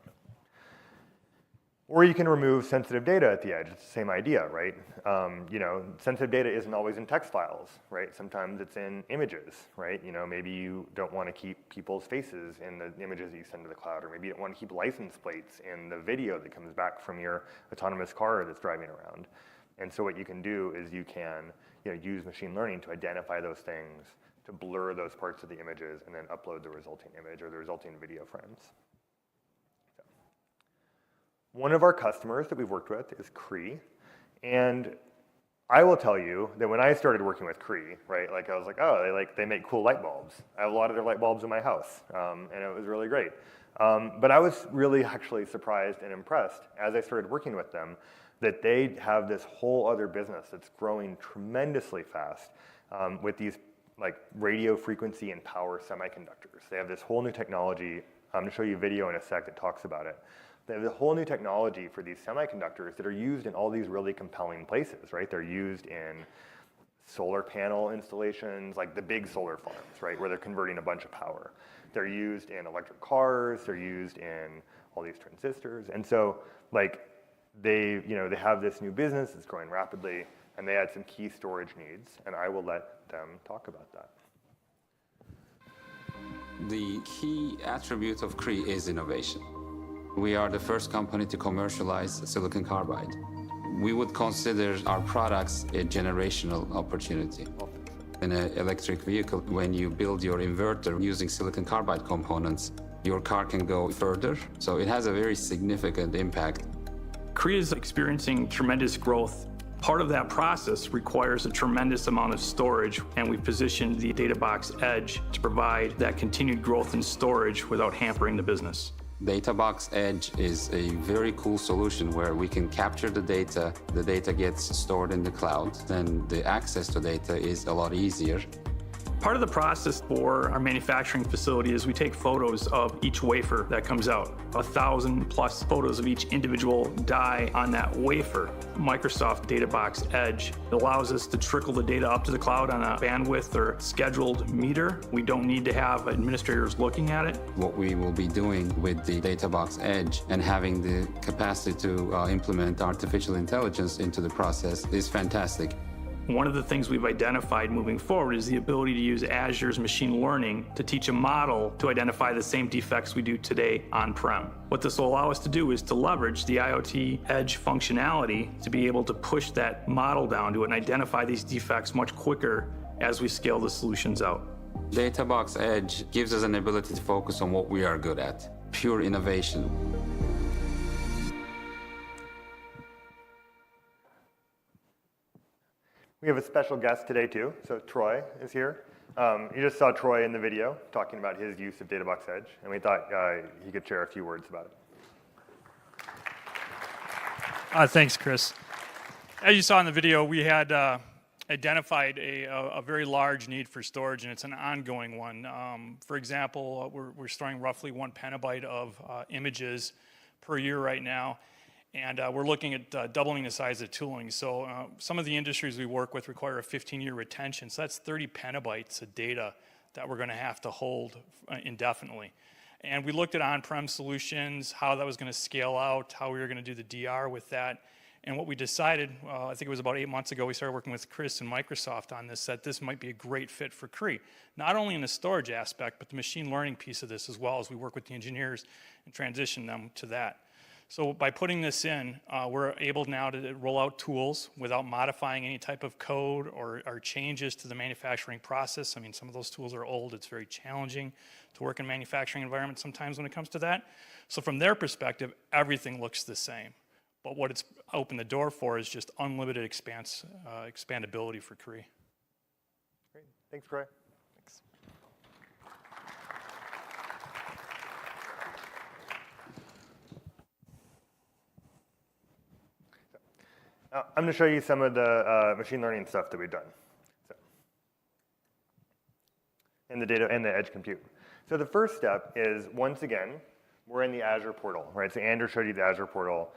Or you can remove sensitive data at the edge. It's the same idea, right? Sensitive data isn't always in text files, right? Sometimes it's in images, right? Maybe you don't want to keep people's faces in the images that you send to the cloud, or maybe you don't want to keep license plates in the video that comes back from your autonomous car that's driving around. And so what you can do is you can use machine learning to identify those things, to blur those parts of the images and then upload the resulting image or the resulting video frames. So, one of our customers that we've worked with is Cree, and I will tell you that when I started working with Cree, right, like I was like, oh, they make cool light bulbs. I have a lot of their light bulbs in my house, and it was really great. But I was really actually surprised and impressed as I started working with them that they have this whole other business that's growing tremendously fast with these like radio frequency and power semiconductors. They have this whole new technology. I'm going to show you a video in a sec that talks about it. They have a whole new technology for these semiconductors that are used in all these really compelling places, right? They're used in solar panel installations, like the big solar farms, right, where they're converting a bunch of power. They're used in electric cars. They're used in all these transistors. And so, like, they have this new business that's growing rapidly, and they had some key storage needs, and I will let them talk about that. The key attribute of Cree is innovation. We are the first company to commercialize silicon carbide. We would consider our products a generational opportunity. In an electric vehicle, when you build your inverter using silicon carbide components, your car can go further. So it has a very significant impact. Cree is experiencing tremendous growth. Part of that process requires a tremendous amount of storage, and we've positioned the DataBox Edge to provide that continued growth in storage without hampering the business. DataBox Edge is a very cool solution where we can capture the data gets stored in the cloud, then the access to data is a lot easier. Part of the process for our manufacturing facility is we take photos of each wafer that comes out. 1,000+ photos of each individual die on that wafer. Microsoft DataBox Edge allows us to trickle the data up to the cloud on a bandwidth or scheduled meter. We don't need to have administrators looking at it. What we will be doing with the DataBox Edge and having the capacity to implement artificial intelligence into the process is fantastic. One of the things we've identified moving forward is the ability to use Azure's machine learning to teach a model to identify the same defects we do today on-prem. What this will allow us to do is to leverage the IoT Edge functionality to be able to push that model down to it and identify these defects much quicker as we scale the solutions out. DataBox Edge gives us an ability to focus on what we are good at, pure innovation. We have a special guest today, too. So Troy is here. You just saw Troy in the video talking about his use of DataBox Edge, and we thought he could share a few words about it. Thanks, Chris. As you saw in the video, we had identified a very large need for storage, and it's an ongoing one. For example, we're storing roughly 1 petabyte of images per year right now. And we're looking at doubling the size of tooling. So some of the industries we work with require a 15-year retention. So that's 30 petabytes of data that we're going to have to hold indefinitely. And we looked at on-prem solutions, how that was going to scale out, how we were going to do the DR with that. And what we decided, I think it was about 8 months ago, we started working with Chris and Microsoft on this, that this might be a great fit for Cree. Not only in the storage aspect, but the machine learning piece of this as well, as we work with the engineers and transition them to that. So by putting this in, we're able now to roll out tools without modifying any type of code or changes to the manufacturing process. I mean, some of those tools are old. It's very challenging to work in manufacturing environments sometimes when it comes to that. So from their perspective, everything looks the same. But what it's opened the door for is just unlimited expandability for Cree. Great. Thanks, Troy. I'm going to show you some of the machine learning stuff that we've done. In the data and the edge compute. So the first step is, once again, we're in the Azure portal, right? So Andrew showed you the Azure portal.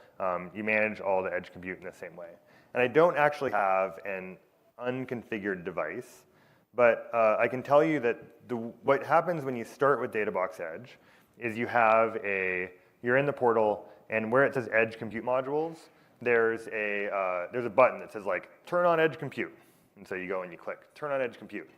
You manage all the edge compute in the same way. And I don't actually have an unconfigured device, but I can tell you that what happens when you start with DataBox Edge is you're in the portal, and where it says Edge Compute Modules, there's a button that says, like, turn on Edge Compute. And so you go and you click, turn on Edge Compute.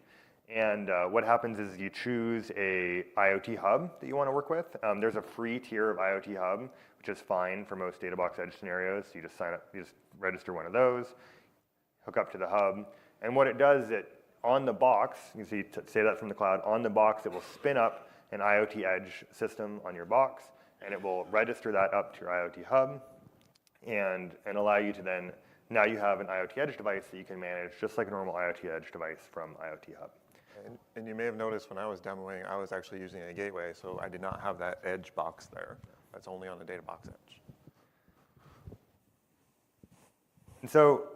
And what happens is you choose a IoT hub that you want to work with. There's a free tier of IoT hub, which is fine for most DataBox Edge scenarios. You just register one of those, hook up to the hub. And what it does is it on the box, you can see, say that from the cloud, on the box, it will spin up an IoT Edge system on your box, and it will register that up to your IoT hub and allow you to then, now you have an IoT Edge device that you can manage just like a normal IoT Edge device from IoT hub. And you may have noticed when I was demoing, I was actually using a gateway, so I did not have that edge box there. That's only on the data box edge. And so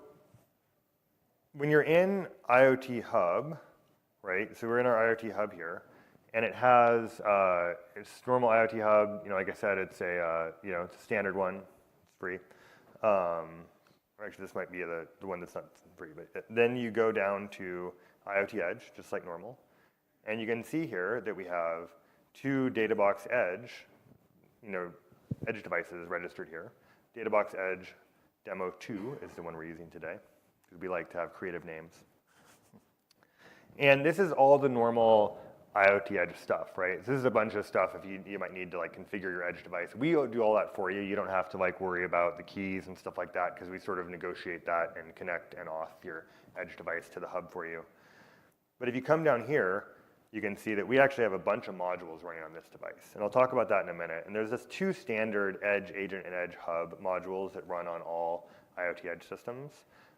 when you're in IoT hub, right, so we're in our IoT hub here, and it has, it's normal IoT hub, like I said, it's a, it's a standard one, it's free. Or actually, this might be the one that's not free, but then you go down to IoT Edge, just like normal. And you can see here that we have 2 DataBox Edge, Edge devices registered here. DataBox Edge Demo 2 is the one we're using today, because we like to have creative names. And this is all the normal IoT Edge stuff, right? So this is a bunch of stuff if you might need to configure your Edge device. We do all that for you. You don't have to worry about the keys and stuff like that, because we sort of negotiate that and connect and off your Edge device to the hub for you. But if you come down here, you can see that we actually have a bunch of modules running on this device. And I'll talk about that in a minute. And there's just 2 standard Edge Agent and Edge Hub modules that run on all IoT Edge systems.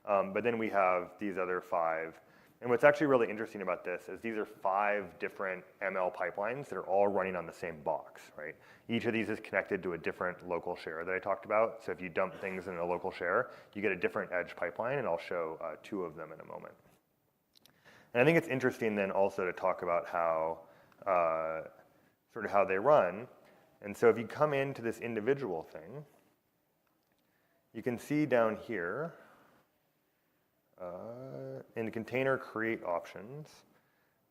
But then we have these other 5. And what's actually really interesting about this is these are 5 different ML pipelines that are all running on the same box, right? Each of these is connected to a different local share that I talked about. So if you dump things in a local share, you get a different Edge pipeline, and I'll show 2 of them in a moment. And I think it's interesting then also to talk about how, sort of how they run. And so if you come into this individual thing, you can see down here, in the container create options,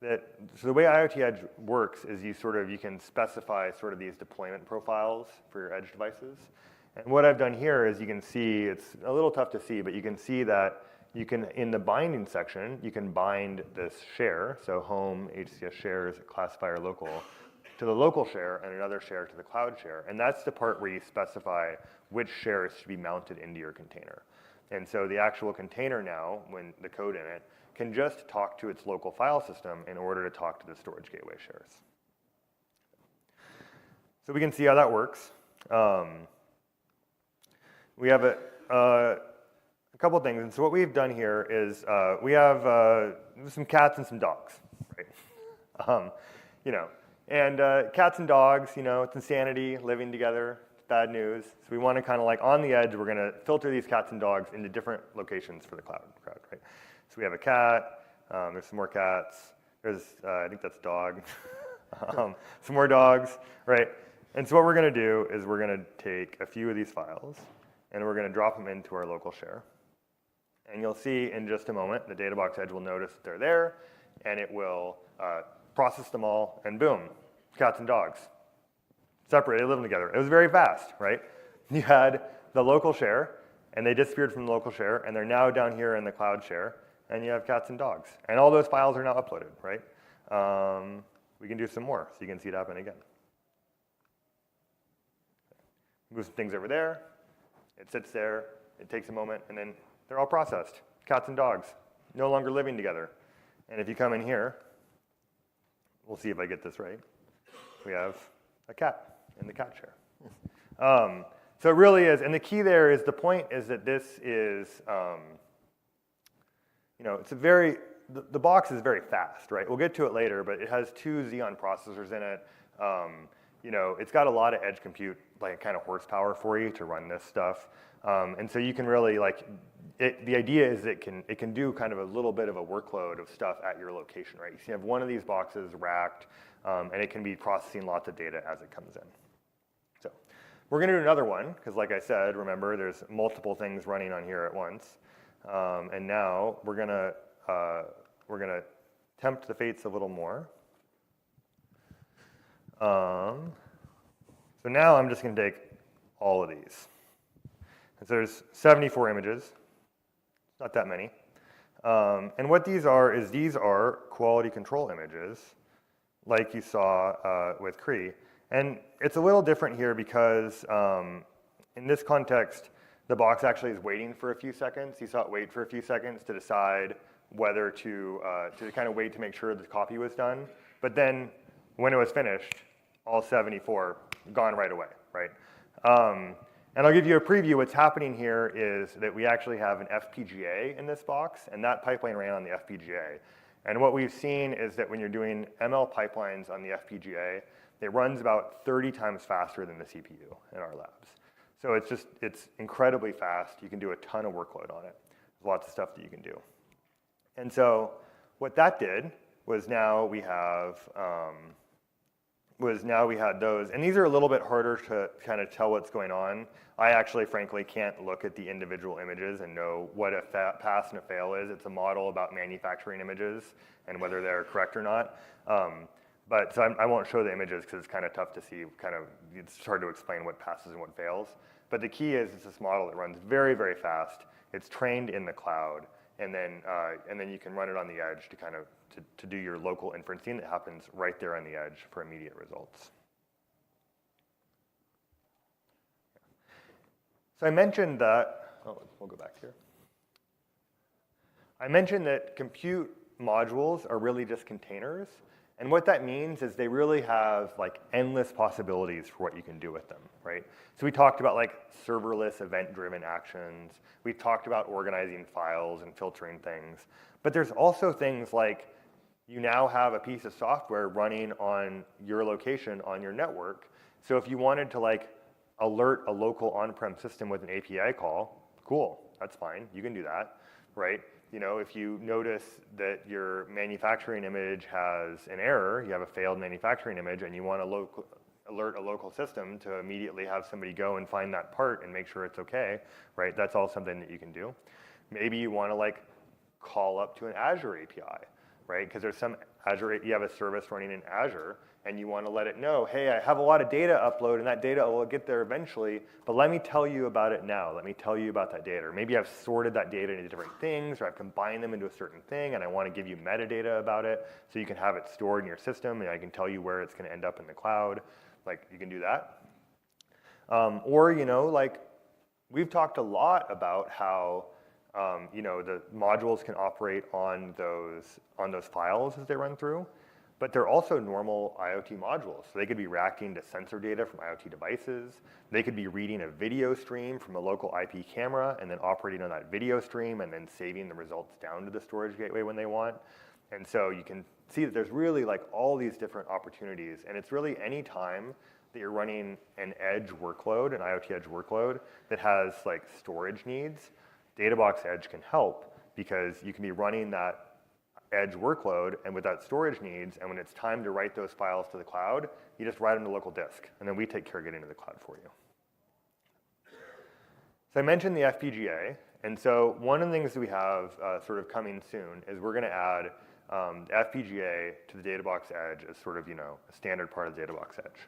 so the way IoT Edge works is you can specify sort of these deployment profiles for your Edge devices. And what I've done here is you can see, it's a little tough to see, but you can see that you can, in the binding section, you can bind this share, so home, HCS shares, classifier local, to the local share and another share to the cloud share. And that's the part where you specify which shares should be mounted into your container. And so the actual container now, when the code in it, can just talk to its local file system in order to talk to the storage gateway shares. So we can see how that works. We have a couple of things. And so what we've done here is we have some cats and some dogs, right? And cats and dogs, it's insanity living together. Bad news. So we want to kind of on the edge, we're going to filter these cats and dogs into different locations for the cloud, right? So we have a cat, there's some more cats, there's, I think that's dog, some more dogs, right? And so what we're going to do is we're going to take a few of these files and we're going to drop them into our local share. And you'll see in just a moment, the DataBox Edge will notice that they're there and it will process them all and boom, cats and dogs. Separated, living together. It was very fast, right? You had the local share, and they disappeared from the local share, and they're now down here in the cloud share, and you have cats and dogs. And all those files are now uploaded, right? We can do some more, so you can see it happen again. Move some things over there. It sits there. It takes a moment, and then they're all processed. Cats and dogs, no longer living together. And if you come in here, we'll see if I get this right. We have a cat in the cat share. So it really is, and the key there is, the point is that this is, it's a very, the box is very fast, right? We'll get to it later, but it has 2 Xeon processors in it. It's got a lot of edge compute, kind of horsepower for you to run this stuff. And so you can really, the idea is it can do kind of a little bit of a workload of stuff at your location, right? You have one of these boxes racked, and it can be processing lots of data as it comes in. So we're going to do another one, because like I said, remember, there's multiple things running on here at once. And now we're going to tempt the fates a little more. So now I'm just going to take all of these. And so there's 74 images, not that many. And what these are is these are quality control images, like you saw with Cree. And it's a little different here because in this context, the box actually is waiting for a few seconds. You saw it wait for a few seconds to decide whether to kind of wait to make sure the copy was done. But then when it was finished, all 74 gone right away, right? And I'll give you a preview. What's happening here is that we actually have an FPGA in this box, and that pipeline ran on the FPGA. And what we've seen is that when you're doing ML pipelines on the FPGA, it runs about 30 times faster than the CPU in our labs. So it's incredibly fast. You can do a ton of workload on it. There's lots of stuff that you can do. And so what that did was now we had those, and these are a little bit harder to kind of tell what's going on. I actually, frankly, can't look at the individual images and know what a pass and a fail is. It's a model about manufacturing images and whether they're correct or not. So I won't show the images because it's kind of tough to see. It's hard to explain what passes and what fails. But the key is it's this model that runs very, very fast. It's trained in the cloud, and then you can run it on the edge to do your local inferencing that happens right there on the edge for immediate results. So I mentioned that, we'll go back here. I mentioned that compute modules are really just containers. And what that means is they really have like endless possibilities for what you can do with them, right? So we talked about like serverless event-driven actions. We've talked about organizing files and filtering things. But there's also things like you now have a piece of software running on your location on your network. So if you wanted to like alert a local on-prem system with an API call, cool, that's fine, you can do that, right? You know, if you notice that your manufacturing image has an error, you have a failed manufacturing image, and you want to alert a local system to immediately have somebody go and find that part and make sure it's okay, right? That's all something that you can do. Maybe you want to like call up to an Azure API, right? Because there's some Azure, you have a service running in Azure, and you want to let it know, hey, I have a lot of data upload, and that data will get there eventually, but let me tell you about it now. Let me tell you about that data. Or maybe I've sorted that data into different things, or I've combined them into a certain thing, and I want to give you metadata about it, so you can have it stored in your system, and I can tell you where it's going to end up in the cloud. Like, you can do that. Or, you know, like, we've talked a lot about how you know, the modules can operate on those files as they run through, but they're also normal IoT modules. So they could be reacting to sensor data from IoT devices. They could be reading a video stream from a local IP camera and then operating on that video stream and then saving the results down to the storage gateway when they want. And so you can see that there's really like all these different opportunities, and it's really any time that you're running an edge workload, an IoT edge workload that has like storage needs, Databox Edge can help, because you can be running that edge workload and with that storage needs, and when it's time to write those files to the cloud, you just write them to local disk, and then we take care of getting to the cloud for you. So I mentioned the FPGA, and so one of the things that we have sort of coming soon is we're going to add the FPGA to the Databox Edge as sort of, you know, a standard part of the Databox Edge.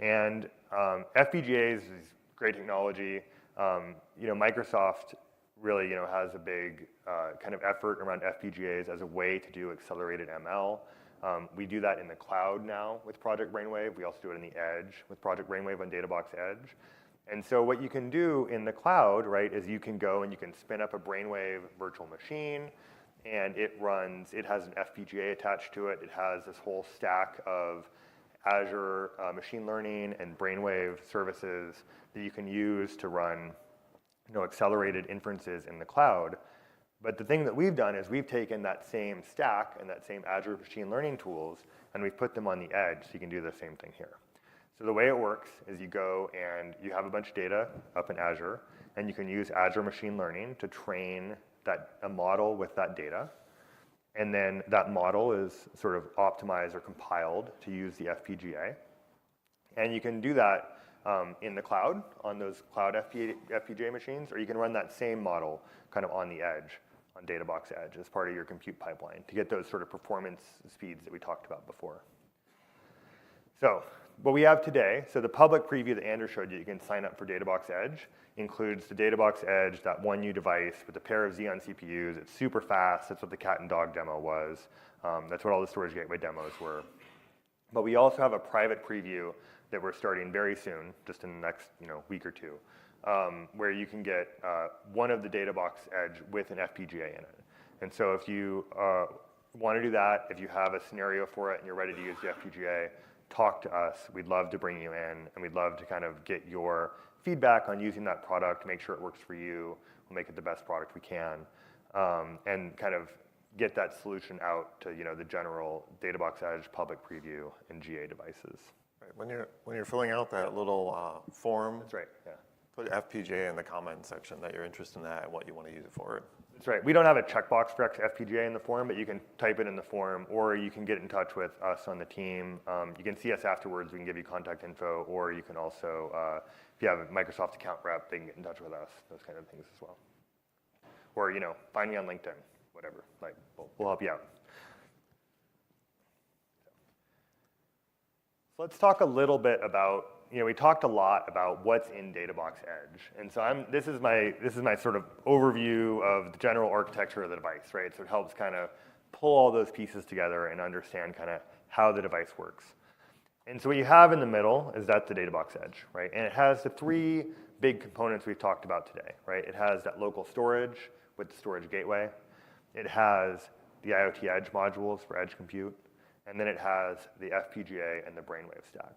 And FPGAs is great technology. You know, Microsoft really, you know, has a big kind of effort around FPGAs as a way to do accelerated ML. We do that in the cloud now with Project Brainwave. We also do it in the edge with Project Brainwave on Databox Edge. And so what you can do in the cloud, right, is you can go and you can spin up a Brainwave virtual machine, and it has an FPGA attached to it. It has this whole stack of Azure machine learning and Brainwave services that you can use to run, you know, accelerated inferences in the cloud. But the thing that we've done is we've taken that same stack and that same Azure machine learning tools, and we've put them on the edge so you can do the same thing here. So the way it works is you go and you have a bunch of data up in Azure, and you can use Azure machine learning to train a model with that data. And then that model is sort of optimized or compiled to use the FPGA. And you can do that in the cloud on those cloud FPGA machines, or you can run that same model kind of on the edge, on Databox Edge, as part of your compute pipeline to get those sort of performance speeds that we talked about before. So what we have today, so the public preview that Andrew showed you, you can sign up for Databox Edge, includes the Databox Edge, that one new device with a pair of Xeon CPUs. It's super fast. That's what the cat and dog demo was. That's what all the storage gateway demos were. But we also have a private preview that we're starting very soon, just in the next week or two, where you can get one of the Databox Edge with an FPGA in it. And so if you want to do that, if you have a scenario for it and you're ready to use the FPGA, talk to us. We'd love to bring you in, and we'd love to kind of get your feedback on using that product, make sure it works for you. We'll make it the best product we can, and kind of get that solution out to the general DataBox Edge public preview and GA devices. Right. When you're filling out that little form, That's right. Yeah. put FPGA in the comment section that you're interested in that and what you want to use it for. That's right. We don't have a checkbox for FPGA in the form, but you can type it in the form, or you can get in touch with us on the team. You can see us afterwards. We can give you contact info, or you can also, if you have a Microsoft account rep, they can get in touch with us, those kind of things as well. Or, find me on LinkedIn, whatever. Like, we'll help you out. So let's talk a little bit about, we talked a lot about what's in DataBox Edge. And so this is my sort of overview of the general architecture of the device, right? So it helps kind of pull all those pieces together and understand kind of how the device works. And so what you have in the middle is that's the DataBox Edge, right? And it has the three big components we've talked about today, right? It has that local storage with the storage gateway. It has the IoT Edge modules for edge compute. And then it has the FPGA and the brainwave stack.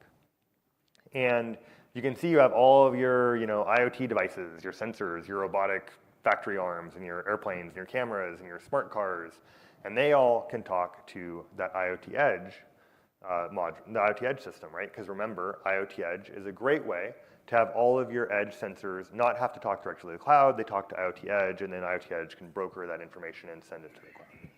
And you can see you have all of your IoT devices, your sensors, your robotic factory arms, and your airplanes, and your cameras, and your smart cars. And they all can talk to that IoT Edge the IoT Edge system, right? Because remember, IoT Edge is a great way to have all of your edge sensors not have to talk directly to the cloud. They talk to IoT Edge, and then IoT Edge can broker that information and send it to the cloud.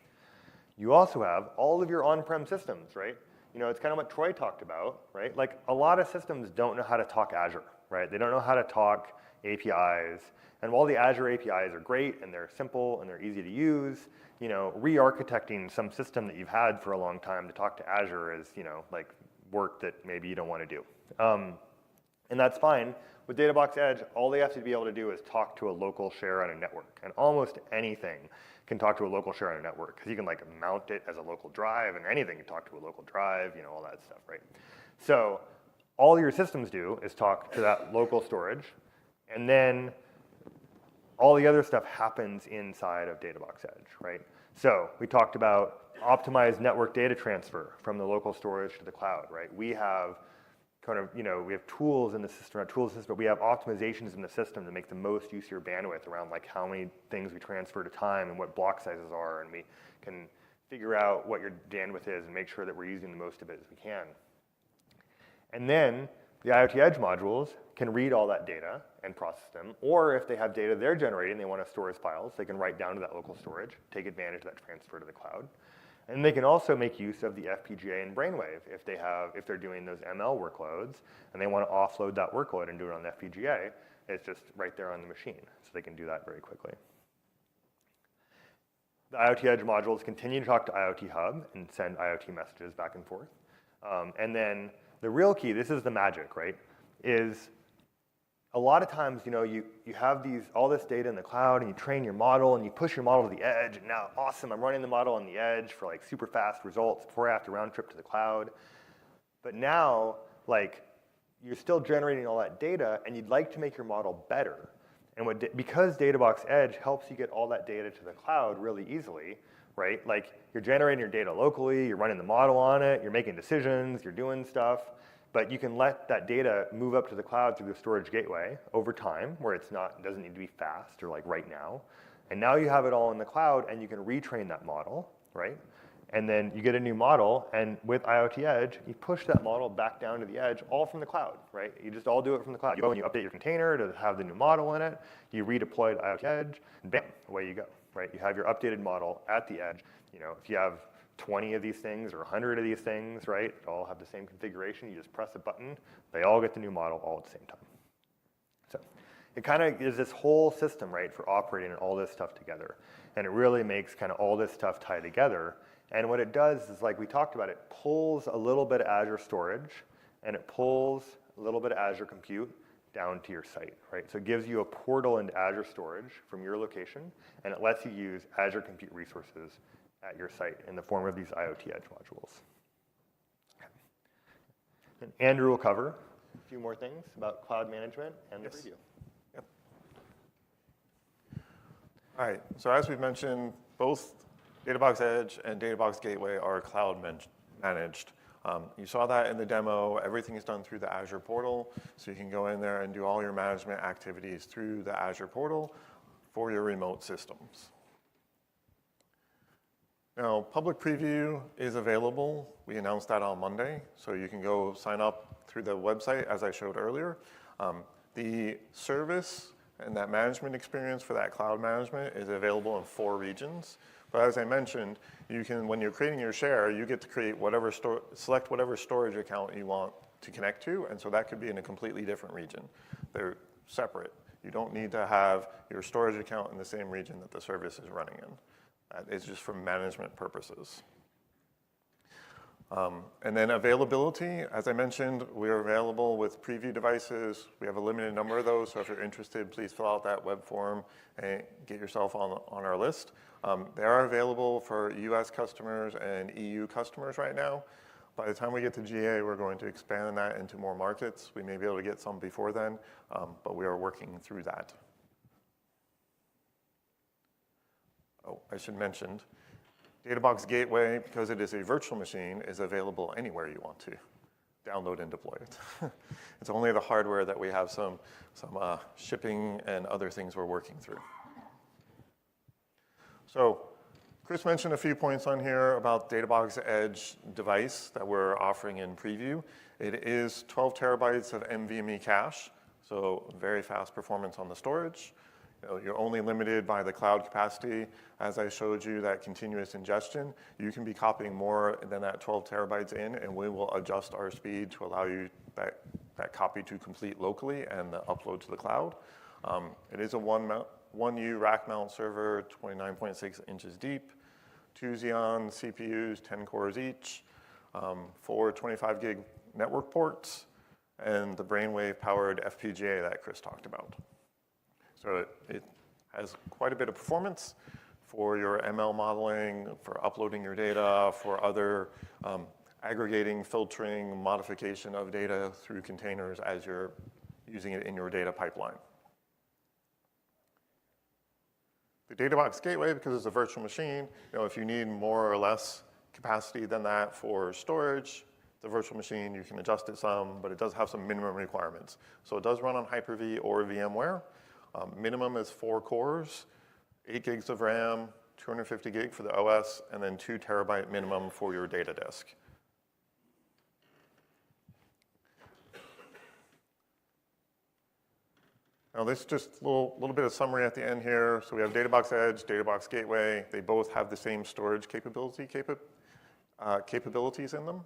You also have all of your on-prem systems, right? It's kind of what Troy talked about, right? Like a lot of systems don't know how to talk Azure, right? They don't know how to talk APIs. And while the Azure APIs are great and they're simple and they're easy to use, re-architecting some system that you've had for a long time to talk to Azure is, like work that maybe you don't want to do. And that's fine. With DataBox Edge, all they have to be able to do is talk to a local share on a network. And almost anything can talk to a local share on a network, because you can like mount it as a local drive, and anything can talk to a local drive, all that stuff, right? So all your systems do is talk to that local storage, and then all the other stuff happens inside of DataBox Edge, right? So we talked about optimized network data transfer from the local storage to the cloud, right? We have kind of, we have tools in the system, but we have optimizations in the system to make the most use of your bandwidth around like how many things we transfer at a time and what block sizes are, and we can figure out what your bandwidth is and make sure that we're using the most of it as we can. And then the IoT Edge modules can read all that data and process them, or if they have data they're generating, they want to store as files, they can write down to that local storage, take advantage of that transfer to the cloud. And they can also make use of the FPGA and brainwave if they're doing those ML workloads and they want to offload that workload and do it on the FPGA. It's just right there on the machine, so they can do that very quickly. The IoT Edge modules continue to talk to IoT Hub and send IoT messages back and forth. And then the real key, this is the magic, right, is a lot of times, you have all this data in the cloud, and you train your model, and you push your model to the edge, and now, awesome, I'm running the model on the edge for like super fast results before I have to round trip to the cloud. But now, like, you're still generating all that data, and you'd like to make your model better. And because DataBox Edge helps you get all that data to the cloud really easily, right? Like, you're generating your data locally, you're running the model on it, you're making decisions, you're doing stuff. But you can let that data move up to the cloud through the storage gateway over time, where it doesn't need to be fast or like right now. And now you have it all in the cloud, and you can retrain that model, right? And then you get a new model, and with IoT Edge, you push that model back down to the edge, all from the cloud, right? You just all do it from the cloud. You go and you update your container to have the new model in it. You redeploy to IoT Edge, and bam, away you go, right? You have your updated model at the edge. If you have 20 of these things or 100 of these things, right? They all have the same configuration. You just press a button. They all get the new model all at the same time. So it kind of is this whole system, right, for operating all this stuff together. And it really makes kind of all this stuff tie together. And what it does is, like we talked about, it pulls a little bit of Azure storage, and it pulls a little bit of Azure compute down to your site, right? So it gives you a portal into Azure storage from your location, and it lets you use Azure compute resources at your site in the form of these IoT Edge modules. Okay. And Andrew will cover a few more things about cloud management and the preview. Yep. All right, so as we've mentioned, both Databox Edge and Databox Gateway are cloud managed. You saw that in the demo. Everything is done through the Azure portal, so you can go in there and do all your management activities through the Azure portal for your remote systems. Now, public preview is available. We announced that on Monday, so you can go sign up through the website, as I showed earlier. The service and that management experience for that cloud management is available in 4 regions. But as I mentioned, you can, when you're creating your share, you get to create whatever select whatever storage account you want to connect to, and so that could be in a completely different region. They're separate. You don't need to have your storage account in the same region that the service is running in. That is just for management purposes. And then availability, as I mentioned, we are available with preview devices. We have a limited number of those, so if you're interested, please fill out that web form and get yourself on our list. They are available for US customers and EU customers right now. By the time we get to GA, we're going to expand that into more markets. We may be able to get some before then, but we are working through that. Oh, I should mention, Databox Gateway, because it is a virtual machine, is available anywhere you want to download and deploy it. It's only the hardware that we have some shipping and other things we're working through. So Chris mentioned a few points on here about Databox Edge device that we're offering in preview. It is 12 terabytes of NVMe cache, so very fast performance on the storage. You're only limited by the cloud capacity. As I showed you, that continuous ingestion, you can be copying more than that 12 terabytes in, and we will adjust our speed to allow you that copy to complete locally and the upload to the cloud. It is a 1U rack mount server, 29.6 inches deep, 2 Xeon CPUs, 10 cores each, 4 25 gig network ports, and the Brainwave powered FPGA that Chris talked about. So it has quite a bit of performance for your ML modeling, for uploading your data, for other aggregating, filtering, modification of data through containers as you're using it in your data pipeline. The Databox Gateway, because it's a virtual machine, if you need more or less capacity than that for storage, the virtual machine, you can adjust it some, but it does have some minimum requirements. So it does run on Hyper-V or VMware. Minimum is 4 cores, 8 gigs of RAM, 250 gig for the OS, and then 2 terabyte minimum for your data disk. Now this is just a little bit of summary at the end here. So we have Databox Edge, Databox Gateway. They both have the same storage capabilities in them.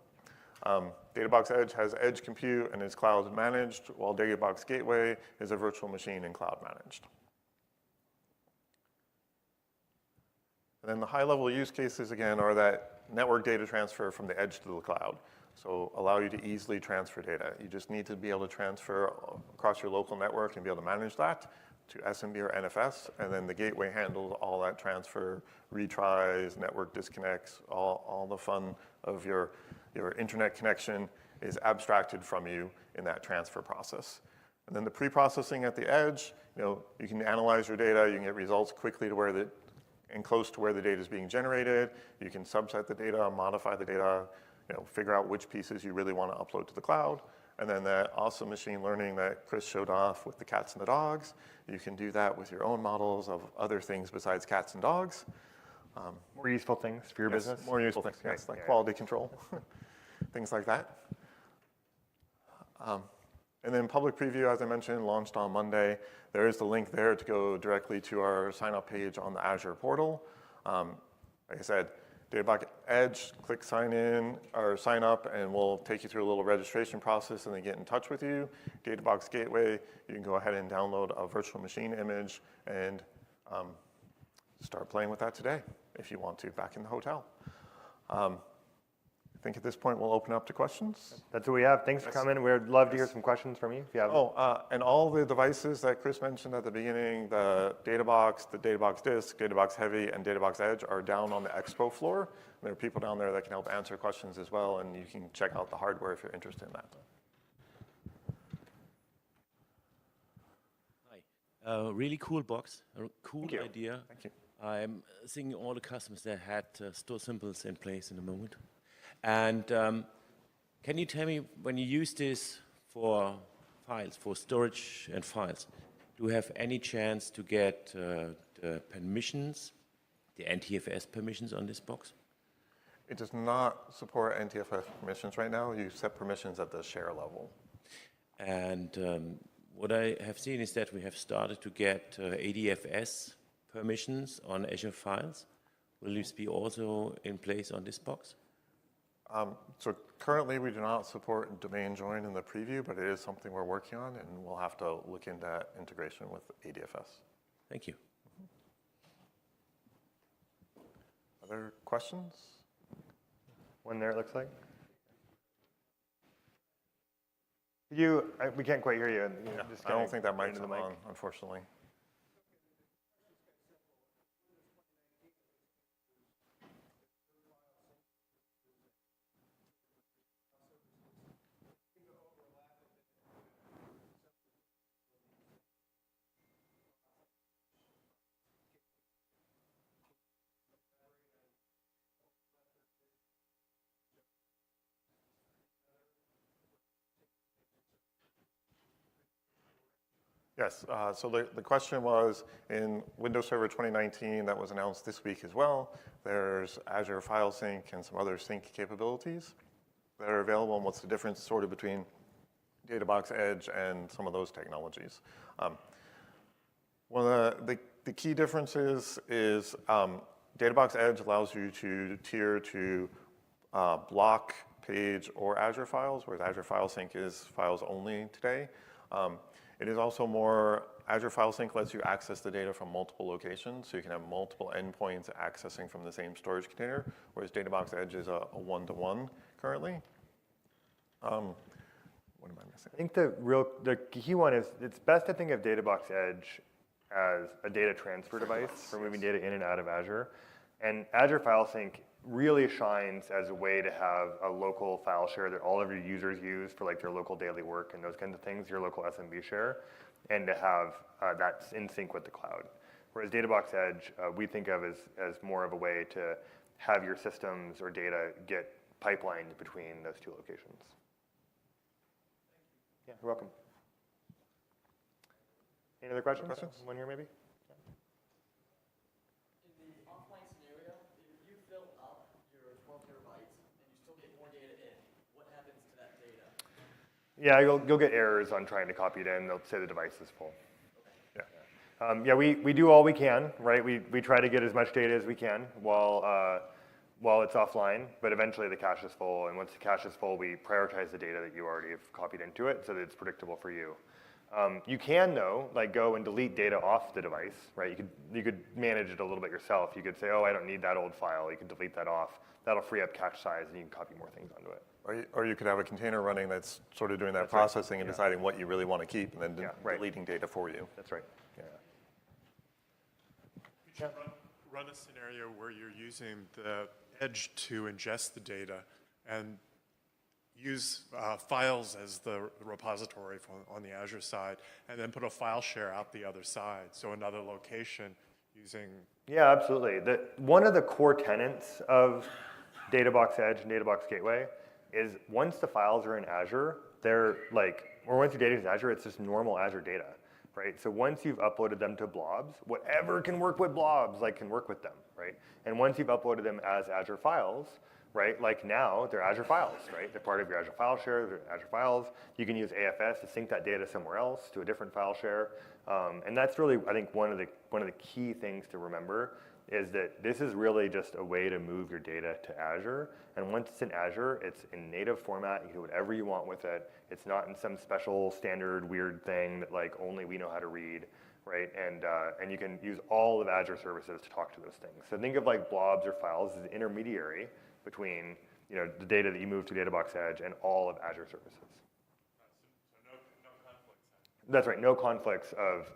Databox Edge has edge compute and is cloud managed, while Databox Gateway is a virtual machine and cloud managed. And then the high-level use cases, again, are that network data transfer from the edge to the cloud. So allow you to easily transfer data. You just need to be able to transfer across your local network and be able to manage that to SMB or NFS, and then the gateway handles all that transfer, retries, network disconnects, all the fun of your internet connection is abstracted from you in that transfer process. And then the pre-processing at the edge, you can analyze your data, you can get results quickly to and close to where the data is being generated. You can subset the data, modify the data, figure out which pieces you really want to upload to the cloud. And then that awesome machine learning that Chris showed off with the cats and the dogs, you can do that with your own models of other things besides cats and dogs. More useful things for your business? More useful things, yes, like quality control, things like that. And then public preview, as I mentioned, launched on Monday. There is the link there to go directly to our sign-up page on the Azure portal. Like I said, Databox Edge, click sign in or sign up, and we'll take you through a little registration process and then get in touch with you. Databox Gateway, you can go ahead and download a virtual machine image and start playing with that today if you want to, back in the hotel. I think at this point we'll open up to questions. That's what we have. Thanks for coming. We'd love to hear some questions from you if you have. And all the devices that Chris mentioned at the beginning, the Databox Disk, Databox Heavy, and Databox Edge are down on the expo floor. There are people down there that can help answer questions as well, and you can check out the hardware if you're interested in that. Hi. Really cool box, a cool idea. Thank you. I'm thinking all the customers that had store symbols in place in the moment. And can you tell me, when you use this for files, for storage and files, do you have any chance to get the permissions, the NTFS permissions on this box? It does not support NTFS permissions right now. You set permissions at the share level. And what I have seen is that we have started to get ADFS permissions on Azure files. Will this be also in place on this box? So currently we do not support domain join in the preview, but it is something we're working on, and we'll have to look into that integration with ADFS. Thank you. Other questions? One there, it looks like. We can't quite hear you. Yeah, Just I don't kinda think that get mic's into the mic. on, unfortunately. Yes, so the question was, in Windows Server 2019, that was announced this week as well, there's Azure File Sync and some other sync capabilities that are available, and what's the difference sort of between Databox Edge and some of those technologies. One of the key differences is Databox Edge allows you to tier to block, page, or Azure files, whereas Azure File Sync is files only today. It is also more, Azure File Sync lets you access the data from multiple locations, so you can have multiple endpoints accessing from the same storage container, whereas Databox Edge is a one-to-one currently. What am I missing? I think the key one is, it's best to think of Databox Edge as a data transfer device for moving data in and out of Azure. And Azure File Sync really shines as a way to have a local file share that all of your users use for like their local daily work and those kinds of things, your local SMB share, and to have that's in sync with the cloud. Whereas Databox Edge, we think of as more of a way to have your systems or data get pipelined between those two locations. Yeah, you're welcome. Any other questions? One here maybe? Yeah, you'll get errors on trying to copy it in. They'll say the device is full. Okay. Yeah, we do all we can, right? We try to get as much data as we can while it's offline, but eventually the cache is full, and once the cache is full, we prioritize the data that you already have copied into it so that it's predictable for you. You can, though, like go and delete data off the device, right? You could manage it a little bit yourself. You could say, oh, I don't need that old file. You can delete that off. That'll free up cache size, and you can copy more things onto it. Or you could have a container running that's sort of doing that processing and deciding what you really want to keep, and then deleting data for you. That's right. Yeah. Could you run a scenario where you're using the edge to ingest the data and use files as the repository on the Azure side, and then put a file share out the other side, so another location using... Yeah, absolutely. One of the core tenets of Databox Edge and Databox Gateway is once the files are in Azure, they're like, or once your data is in Azure, it's just normal Azure data, right? So once you've uploaded them to blobs, whatever can work with blobs, like can work with them, right? And once you've uploaded them as Azure files, right? Like now, they're Azure files, right? They're part of your Azure file share, they're Azure files. You can use AFS to sync that data somewhere else to a different file share. And that's really, I think, one of the key things to remember is that this is really just a way to move your data to Azure. And once it's in Azure, it's in native format. You can do whatever you want with it. It's not in some special standard weird thing that like only we know how to read, right? And you can use all of Azure services to talk to those things. So think of like blobs or files as an intermediary between the data that you move to Databox Edge and all of Azure services. That's right, no conflicts of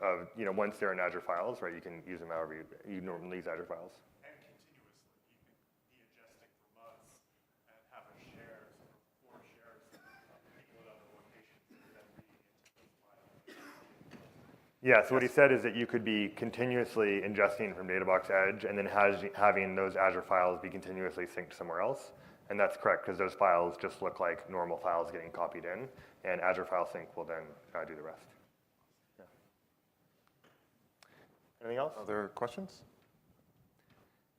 once they're in Azure files, right, you can use them however you normally use Azure files. And continuously, you can be ingesting for months and have a share, sort of 4 shares of people at other locations and then reading into those files. Yeah, so what he said is that you could be continuously ingesting from Databox Edge and then having those Azure files be continuously synced somewhere else. And that's correct, because those files just look like normal files getting copied in, and Azure File Sync will then do the rest. Yeah. Anything else? Other questions?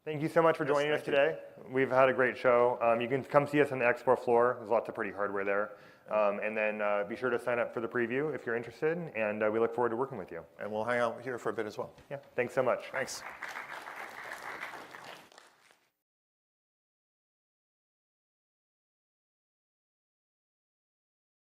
Thank you so much for joining us today. We've had a great show. You can come see us on the Expo floor. There's lots of pretty hardware there. And then be sure to sign up for the preview if you're interested, and we look forward to working with you. And we'll hang out here for a bit as well. Yeah, thanks so much. Thanks.